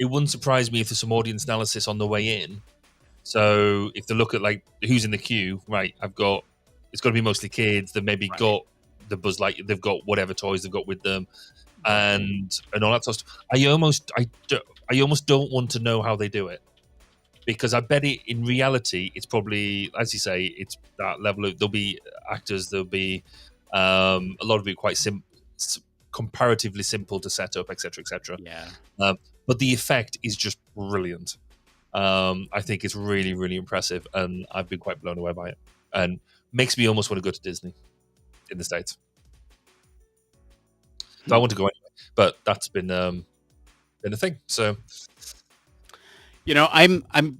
it wouldn't surprise me if there's some audience analysis on the way in. So if they look at like who's in the queue, right? It's got to be mostly kids. They've maybe got the Buzz Light. They've got whatever toys they've got with them, and all that sort of stuff. I almost don't want to know how they do it, because I bet in reality it's probably, as you say, it's that level of, there'll be actors, there'll be a lot of it quite comparatively simple to set up, etc., etc. Yeah. But the effect is just brilliant. I think it's really, really impressive, and I've been quite blown away by it, and makes me almost want to go to Disney in the States. So I want to go anyway, but that's been a thing. So, I'm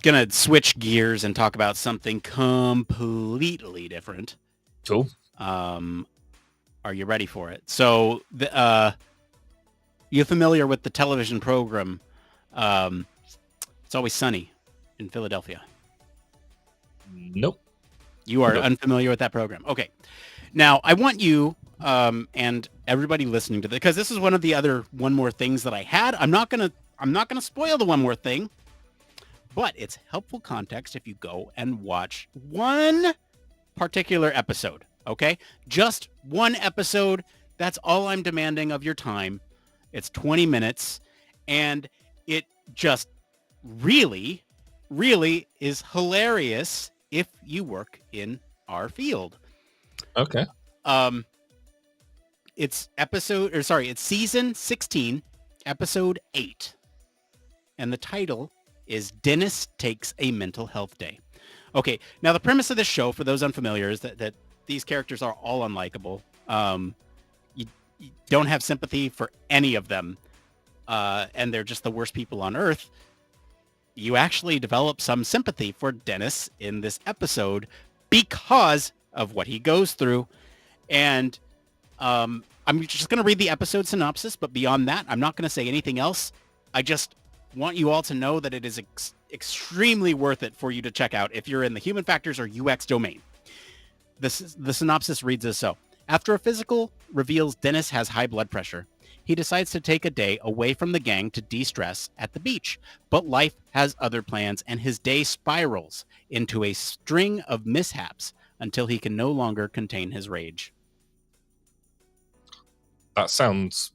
gonna switch gears and talk about something completely different. Cool. Are you ready for it? So, you familiar with the television program? It's Always Sunny in Philadelphia. Nope. You are unfamiliar with that program. Okay. Now, I want you and everybody listening to this, because this is one of the other one more things that I had. I'm not gonna spoil the one more thing, but it's helpful context if you go and watch one particular episode. Okay, just one episode. That's all I'm demanding of your time. It's 20 minutes, and it just really, really is hilarious if you work in our field. Okay. It's season 16, episode 8. And the title is Dennis Takes a Mental Health Day. Okay, now the premise of this show, for those unfamiliar, is that these characters are all unlikable. You don't have sympathy for any of them. And they're just the worst people on earth. You actually develop some sympathy for Dennis in this episode because of what he goes through. And I'm just going to read the episode synopsis, but beyond that, I'm not going to say anything else. I just want you all to know that it is extremely worth it for you to check out if you're in the human factors or UX domain. The synopsis reads as so. After a physical reveals Dennis has high blood pressure, he decides to take a day away from the gang to de-stress at the beach. But life has other plans, and his day spirals into a string of mishaps until he can no longer contain his rage. That sounds...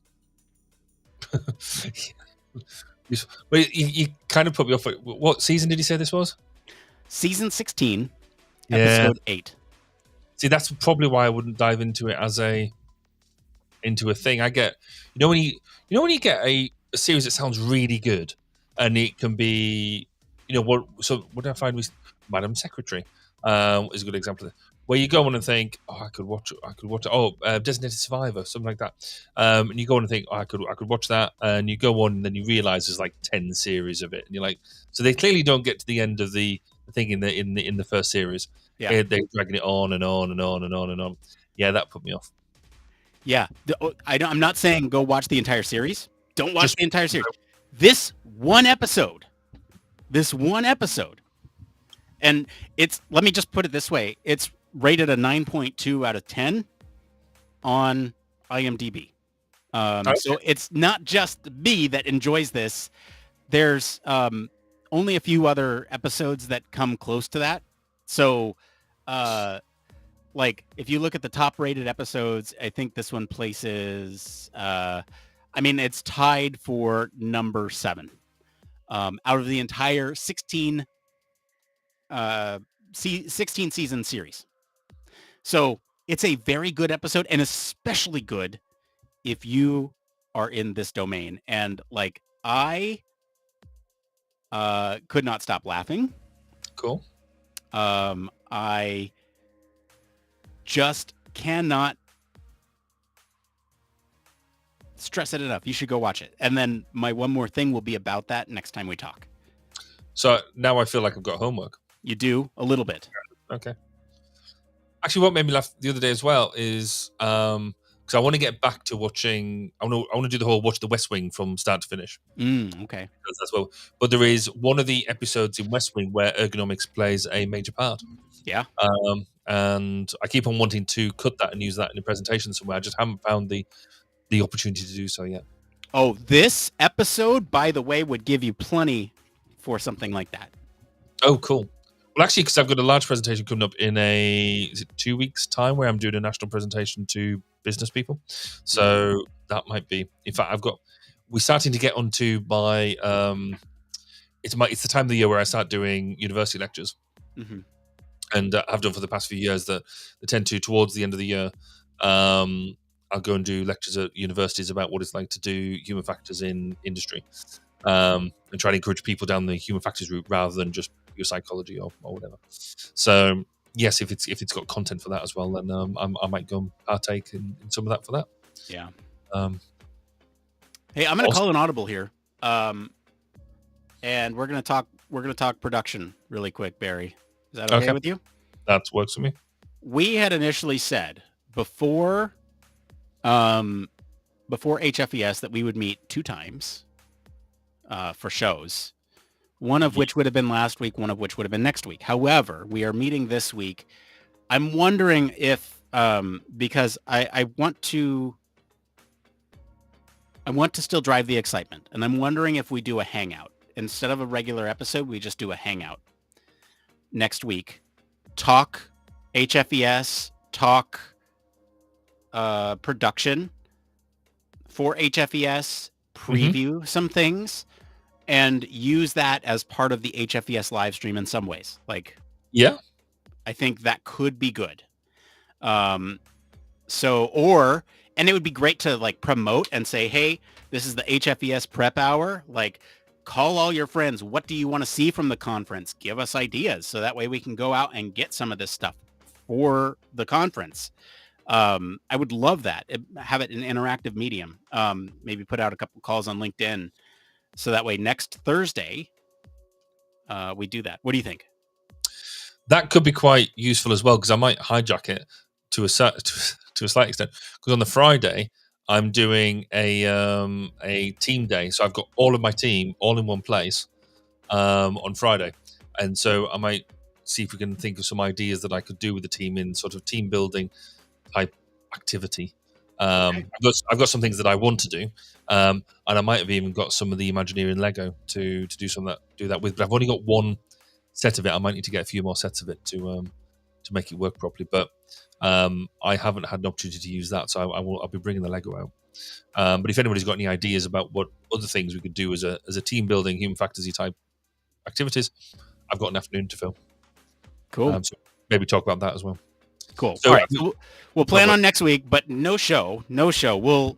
But you kind of put me off. What season did you say this was? Season 16, episode 8. See, that's probably why I wouldn't dive into it as into a thing. I get, when you get a series that sounds really good, and it can be, what did I find with Madam Secretary is a good example of it, where you go on and think, I could watch it. Designated Survivor, something like that. And you go on and think, I could watch that, and you go on and then you realize there's like 10 series of it, and you're like, so they clearly don't get to the end of the thing in the first series. Yeah, they're dragging it on and on and on and on and on. Yeah, that put me off. Yeah, I'm not saying go watch the entire series. Don't watch the entire series. This one episode, and let me just put it this way. It's rated a 9.2 out of 10 on IMDb. So it's not just me that enjoys this. There's only a few other episodes that come close to that. So, if you look at the top rated episodes, I think this one places, it's tied for number 7 out of the entire 16 season series. So it's a very good episode, and especially good if you are in this domain. And I could not stop laughing. Cool. I just cannot stress it enough. You should go watch it. And then my one more thing will be about that next time we talk. So now I feel like I've got homework. You do? A little bit. Okay. Actually, what made me laugh the other day as well is because I want to get back to watching. I want to do the whole watch The West Wing from start to finish. Okay. That's well. But there is one of the episodes in West Wing where ergonomics plays a major part. Yeah. And I keep on wanting to cut that and use that in a presentation somewhere. I just haven't found the opportunity to do so yet. Oh, this episode, by the way, would give you plenty for something like that. Oh, cool. Well, actually, because I've got a large presentation coming up in is it 2 weeks' time, where I'm doing a national presentation to business people. So that might be. In fact, we're starting to get onto my. It's the time of the year where I start doing university lectures, and I've done for the past few years. That they tend to towards the end of the year. I'll go and do lectures at universities about what it's like to do human factors in industry, and try to encourage people down the human factors route rather than just your psychology or whatever. So yes, if it's got content for that as well, then I might go and partake in some of that for that. Yeah. Hey, I'm going to call an audible here, and we're going to talk production really quick, Barry. Is that okay with you? That works for me. We had initially said before HFES that we would meet 2 times for shows, one of which would have been last week, one of which would have been next week. However, we are meeting this week. I'm wondering if, because I want to still drive the excitement, and I'm wondering if we do a hangout. Instead of a regular episode, we just do a hangout next week. Talk HFES, talk production for HFES, preview some things, and use that as part of the HFES live stream in some ways. Like, yeah, I think that could be good. And it would be great to like promote and say, hey, this is the HFES prep hour. Like, call all your friends. What do you want to see from the conference? Give us ideas. So that way we can go out and get some of this stuff for the conference. I would love that. Have it an interactive medium. Maybe put out a couple calls on LinkedIn. So that way next Thursday, we do that. What do you think? That could be quite useful as well, because I might hijack it to a slight extent. Because on the Friday, I'm doing a team day, so I've got all of my team all in one place on Friday, and so I might see if we can think of some ideas that I could do with the team in sort of team building type activity. I've got some things that I want to do, and I might have even got some of the Imagineering Lego to do that with. But I've only got one set of it. I might need to get a few more sets of it to make it work properly. But I haven't had an opportunity to use that, so I'll be bringing the Lego out. But if anybody's got any ideas about what other things we could do as a team building human factors type activities, I've got an afternoon to fill. Cool. So maybe talk about that as well. Cool. So, all right. We'll plan on next week, but no show. We'll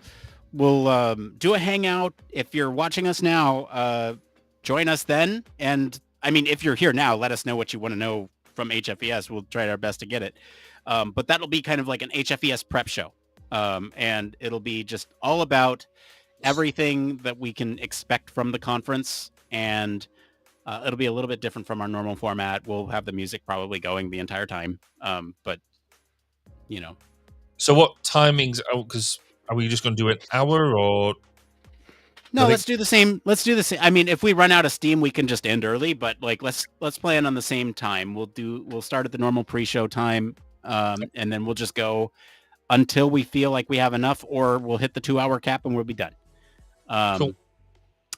do a hangout. If you're watching us now, join us then. And I mean, if you're here now, let us know what you want to know from HFES. We'll try our best to get it. But that'll be kind of like an HFES prep show. And it'll be just all about everything that we can expect from the conference. And it'll be a little bit different from our normal format. We'll have the music probably going the entire time. But, you know. So what timings? Because are we just going to do an hour or? No, let's do the same. I mean, if we run out of steam, we can just end early. But like, let's plan on the same time. We'll start at the normal pre-show time, and then we'll just go until we feel like we have enough, or we'll hit the 2-hour cap and we'll be done. Cool.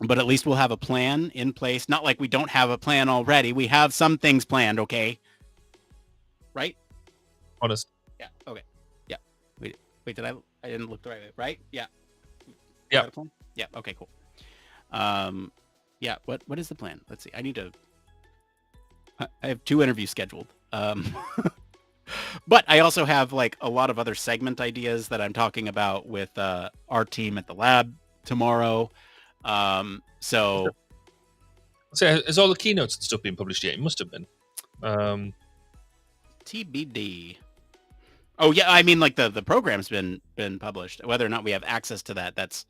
But at least we'll have a plan in place. Not like we don't have a plan already. We have some things planned. Okay. Right. Honest. Yeah. Okay. Yeah. Wait. Did I didn't look the right way. Right. Yeah. Yeah. Yeah. Okay. Cool. Yeah. What is the plan? Let's see. I have 2 interviews scheduled. But I also have like a lot of other segment ideas that I'm talking about with our team at the lab tomorrow. So has all the keynotes and stuff been published yet? It must have been. TBD. Oh yeah, I mean like the program's been published. Whether or not we have access to that's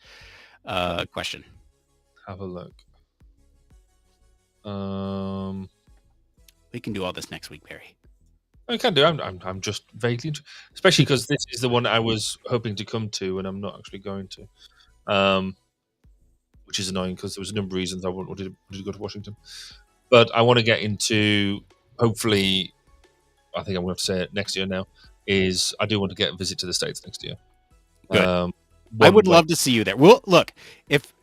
a question. Have a look. We can do all this next week, Barry. I can do. I'm just vaguely, especially because this is the one I was hoping to come to, and I'm not actually going to, which is annoying because there was a number of reasons I wanted to go to Washington. But I want to get into, hopefully, I think I'm going to have to say it next year now, is I do want to get a visit to the States next year. Good. I would love to see you there. Well, look, if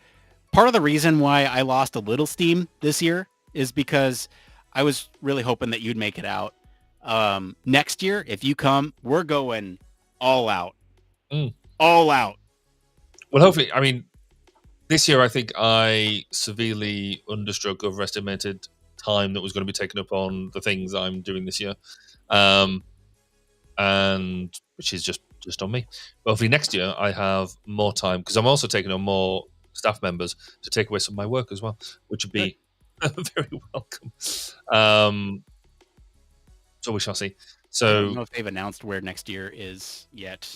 part of the reason why I lost a little steam this year is because I was really hoping that you'd make it out. Next year, if you come, we're going all out. All out. Well, hopefully, I mean, this year I think I severely understroke, overestimated time that was going to be taken up on the things I'm doing this year, and which is just on me. But hopefully next year I have more time because I'm also taking on more staff members to take away some of my work as well, which would be very welcome. So we shall see. So I don't know if they've announced where next year is yet.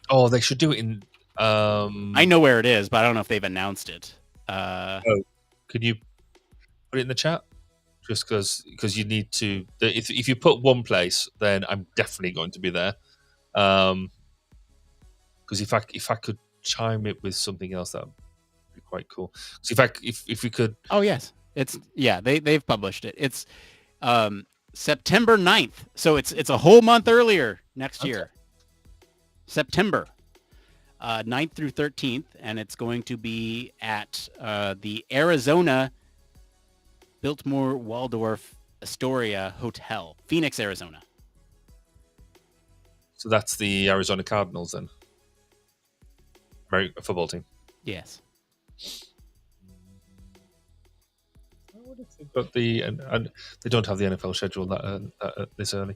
Oh, they should do it in. I know where it is, but I don't know if they've announced it. Could you put it in the chat? Just because you need to. If you put one place, then I'm definitely going to be there. Because if I could chime it with something else, that would be quite cool. So if we could. Oh yes, they've published it. It's September 9th, so it's a whole month earlier next year. September 9th through 13th, and it's going to be at the Arizona Biltmore Waldorf Astoria Hotel, Phoenix, Arizona. So that's the Arizona Cardinals then, a football team. Yes. I wonder if they've got and they don't have the NFL schedule that this early.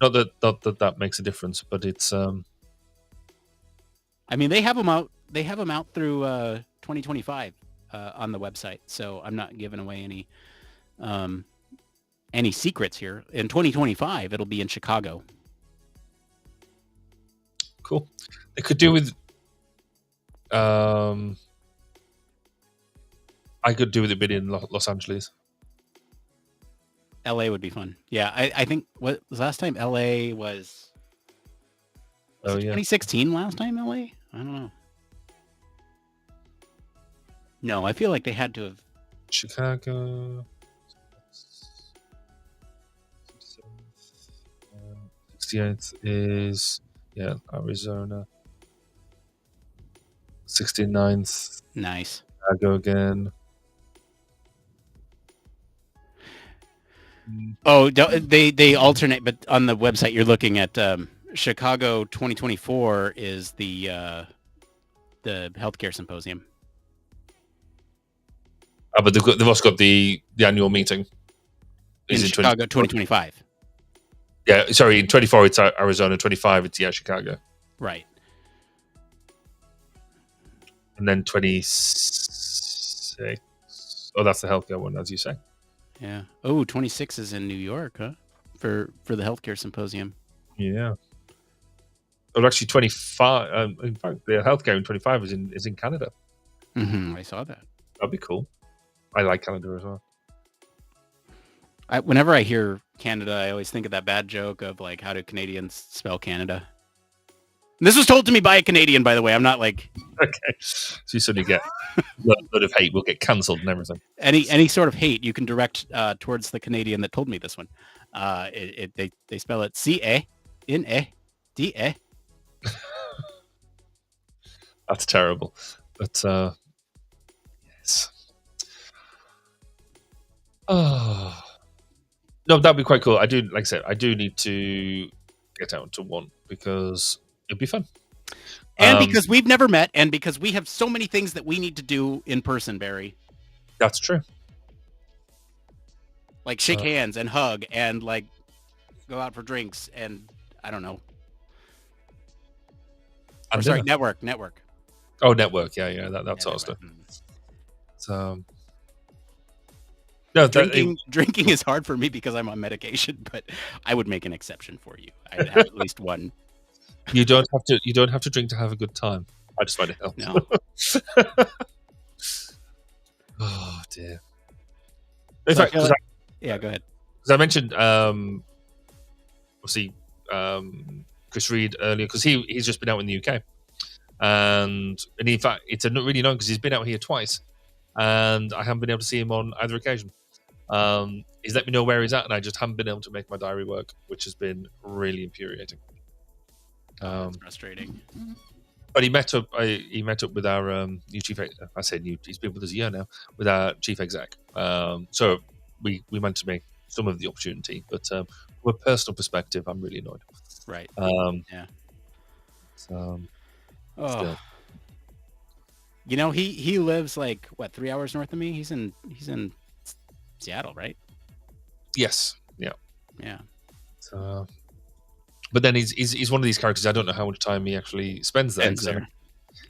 Not that makes a difference, but it's. I mean, they have them out. They have them out through 2025 on the website. So I'm not giving away any secrets here. In 2025, it'll be in Chicago. Cool. They could do with. I could do with a bit in Los Angeles. LA would be fun. Yeah, I think what was last time LA was. Was it 2016 last time LA? I don't know. No, I feel like they had to have. Chicago. 68th is Arizona. 69th. Nice. Chicago again. Oh, they alternate, but on the website you're looking at Chicago 2024 is the healthcare symposium. But they've also got the annual meeting. In Chicago 2025. Yeah, sorry, in 24 it's Arizona, 25 it's Chicago. Right. And then 26. Oh, that's the healthcare one, as you say. Yeah. Oh, 26 is in New York, huh? For the healthcare symposium. Yeah. Well, actually, 25. In fact, the healthcare in 25 is in Canada. Mm-hmm, I saw that. That'd be cool. I like Canada as well. Whenever I hear Canada, I always think of that bad joke of like, how do Canadians spell Canada? And this was told to me by a Canadian, by the way. I'm not like... Okay. So you suddenly get a lot of hate. We'll get cancelled and everything. Any sort of hate you can direct towards the Canadian that told me this one. They spell it C-A-N-A-D-A. That's terrible. But, yes. Oh. No, that'd be quite cool. I do, like I said, I do need to get out to one because it'd be fun. And because we've never met, and because we have so many things that we need to do in person, Barry. That's true. Like shake hands and hug and like go out for drinks and I don't know. Or, sorry, network. Oh, network. Yeah. That sort of stuff. So, no, drinking is hard for me because I'm on medication, but I would make an exception for you. I'd have at least one. You don't have to. You don't have to drink to have a good time. I just find it helps. No. Oh dear. In fact, go ahead. Because I mentioned, obviously, Chris Reed earlier because he's just been out in the UK, and in fact, it's really annoying because he's been out here twice, and I haven't been able to see him on either occasion. He's let me know where he's at, and I just haven't been able to make my diary work, which has been really infuriating. That's frustrating. But he met up. He met up with our new chief. I said new. He's been with us a year now with our chief exec. So we managed to make some of the opportunity, but from a personal perspective, I'm really annoyed. Right. Yeah. So, Oh. still. You know, he lives like what 3 hours north of me. He's in Seattle, right? Yes. Yeah. Yeah. So, but then he's one of these characters. I don't know how much time he actually spends there. Ends there.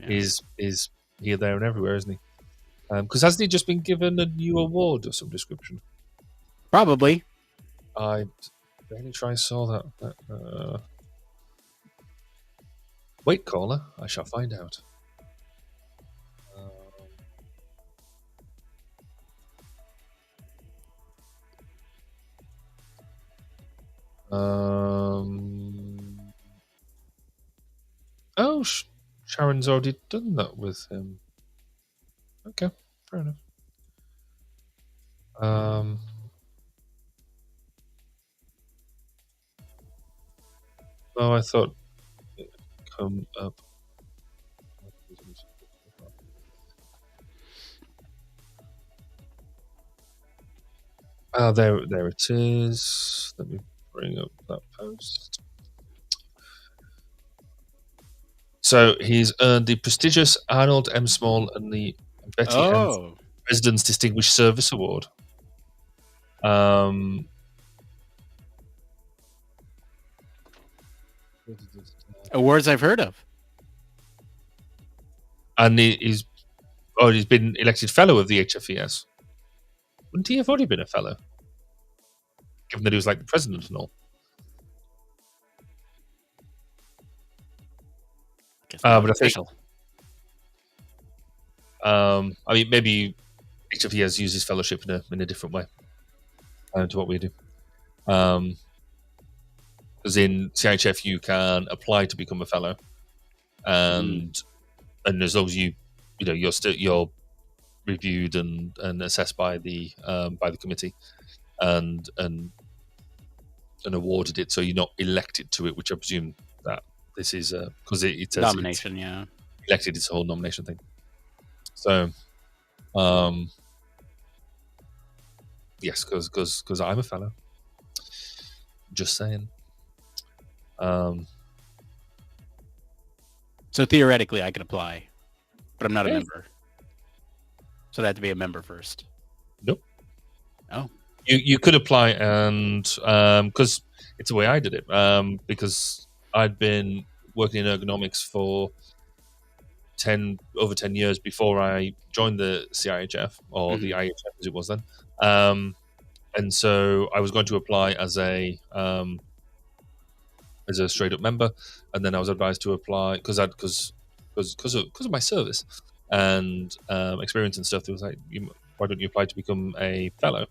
Yeah. He's here, there, and everywhere, isn't he? Because hasn't he just been given a new award of some description? Probably. I barely sure I saw that. Wait, caller, I shall find out. Oh, Sharon's already done that with him. Okay, fair enough. Oh, I thought it would come up. Ah, there it is. Let me bring up that post. So he's earned the prestigious Arnold M. Small and the Betty N. President's Distinguished Service Award. Awards I've heard of. And he's been elected fellow of the HFES. Wouldn't he have already been a fellow? Given that he was like the president and all. But I think, I mean, maybe HFES uses fellowship in a different way to what we do. Because in CIHF you can apply to become a fellow, and as long as you're reviewed and assessed by the committee, and awarded it, so you're not elected to it, which I presume that this is because it's nomination. Yeah, elected. It's a whole nomination thing. So, yes, because I'm a fellow. Just saying. So theoretically, I could apply, but I'm not a member. So they have to be a member first. Nope. Oh. You could apply, and because it's the way I did it, because I'd been working in ergonomics for over 10 years before I joined the CIHF, or the IHF as it was then. And so I was going to apply as a straight up member, and then I was advised to apply because of my service and experience and stuff. There was like, why don't you apply to become a fellow?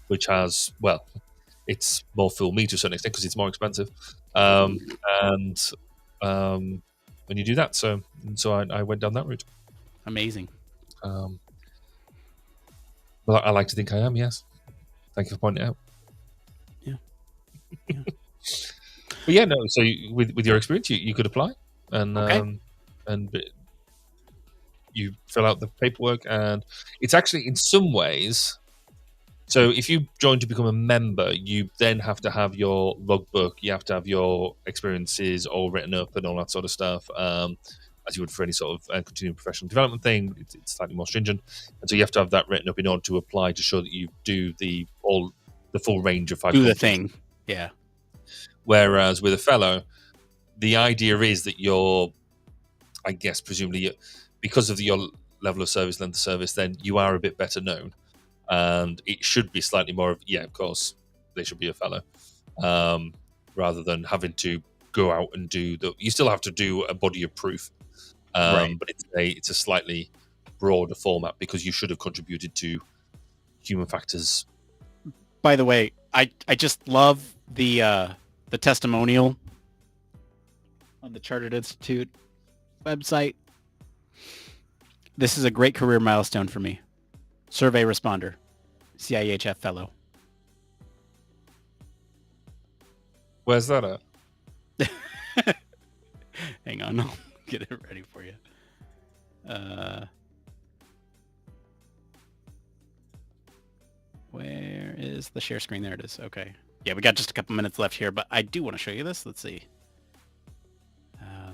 Which has, well, it's more fool me to a certain extent because it's more expensive, and when you do that, so I went down that route. Amazing. Well, I like to think I am. Yes, thank you for pointing it out. Yeah. But yeah, no. So with your experience, you could apply, and you fill out the paperwork, and it's actually in some ways. So if you join to become a member, you then have to have your logbook. You have to have your experiences all written up and all that sort of stuff, as you would for any sort of continuing professional development thing. It's slightly more stringent, and so you have to have that written up in order to apply to show that you do the full range of 5. Do the thing, yeah. Whereas with a fellow, the idea is that you're, I guess, presumably, because of your level of service, length of service, then you are a bit better known. And it should be slightly more of, yeah, of course, they should be a fellow, rather than having to go out and do you still have to do a body of proof, right. But it's a slightly broader format because you should have contributed to human factors. By the way, I just love the testimonial on the Chartered Institute website. This is a great career milestone for me. Survey responder, CIHF fellow. Where's that at? Hang on, I'll get it ready for you. Where is the share screen? There it is. Okay. Yeah, we got just a couple minutes left here, but I do want to show you this. Let's see.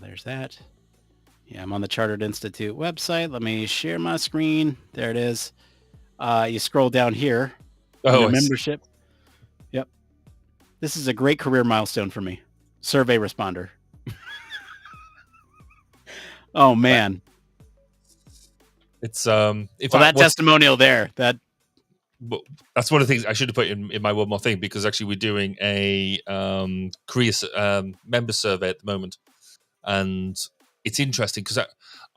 There's that. Yeah, I'm on the Chartered Institute website. Let me share my screen. There it is. You scroll down here. Oh, membership. Yep. This is a great career milestone for me. Survey responder. Oh man. It's that testimonial there. That's one of the things I should have put in my one more thing, because actually we're doing a career member survey at the moment, and it's interesting because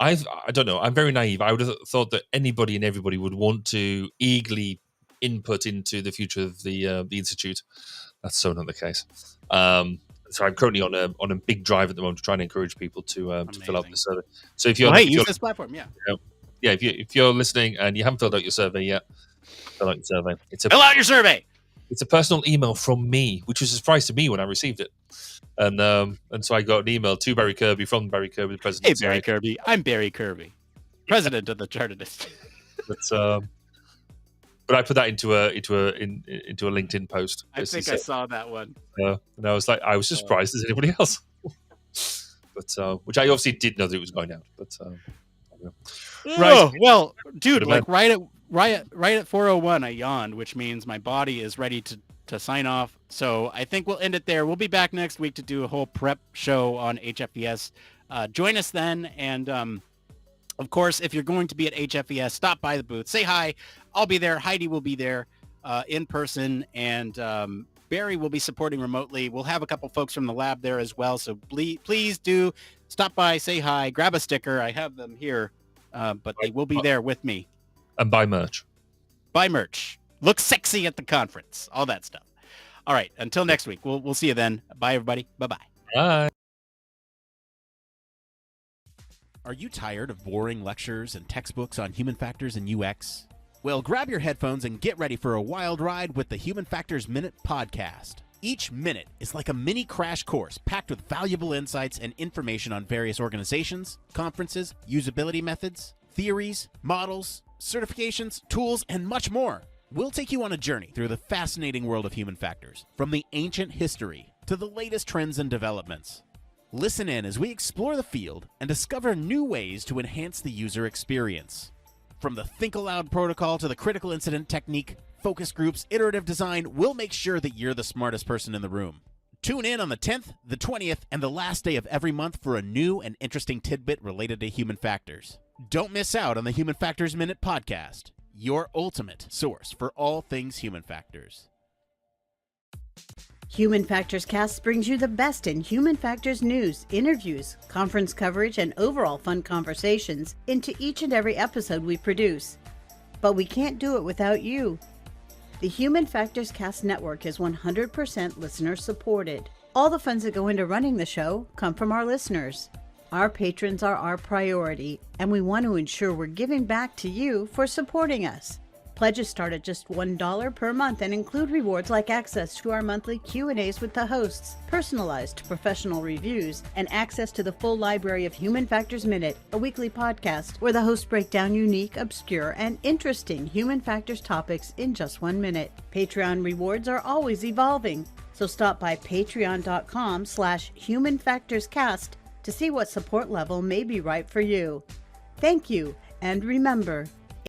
I don't know, I'm very naive. I would have thought that anybody and everybody would want to eagerly input into the future of the institute. That's so not the case. So I'm currently on a big drive at the moment to try and encourage people to fill out the survey. So if you're use this platform, if you're listening and you haven't filled out your survey yet, fill out your survey. Fill out your survey. It's a personal email from me, which was a surprise to me when I received it. And so I got an email to Barry Kirby from Barry Kirby, the president. Hey, Barry Kirby. I'm Barry Kirby, president of the Chartered Institute. But I put that into a LinkedIn post. I think I saw that one. And I was just surprised as anybody else. But which I obviously did know that it was going out. But right. Well, dude, like right at 4:01, I yawned, which means my body is ready to sign off. So I think we'll end it there. We'll be back next week to do a whole prep show on HFES. Join us then. And of course, if you're going to be at HFES, stop by the booth. Say hi. I'll be there. Heidi will be there in person. And Barry will be supporting remotely. We'll have a couple folks from the lab there as well. So please do stop by, say hi, grab a sticker. I have them here, but they will be there with me. And buy merch. Buy merch. Look sexy at the conference. All that stuff. All right. Until next week. We'll see you then. Bye, everybody. Bye-bye. Bye. Are you tired of boring lectures and textbooks on human factors and UX? Well, grab your headphones and get ready for a wild ride with the Human Factors Minute podcast. Each minute is like a mini crash course packed with valuable insights and information on various organizations, conferences, usability methods, theories, models, certifications, tools, and much more. We'll take you on a journey through the fascinating world of human factors, from the ancient history to the latest trends and developments. Listen in as we explore the field and discover new ways to enhance the user experience. From the Think Aloud protocol to the critical incident technique, focus groups, iterative design, we'll make sure that you're the smartest person in the room. Tune in on the 10th, the 20th, and the last day of every month for a new and interesting tidbit related to human factors. Don't miss out on the Human Factors Minute podcast, your ultimate source for all things human factors. Human Factors Cast brings you the best in human factors news, interviews, conference coverage, and overall fun conversations into each and every episode we produce. But we can't do it without you. The Human Factors Cast network is 100% listener supported. All the funds that go into running the show come from our listeners. Our patrons are our priority, and we want to ensure we're giving back to you for supporting us. Pledges start at just $1 per month and include rewards like access to our monthly Q&As with the hosts, personalized professional reviews, and access to the full library of Human Factors Minute, a weekly podcast where the hosts break down unique, obscure, and interesting human factors topics in just 1 minute. Patreon rewards are always evolving, so stop by patreon.com/humanfactorscast to see what support level may be right for you. Thank you, and remember,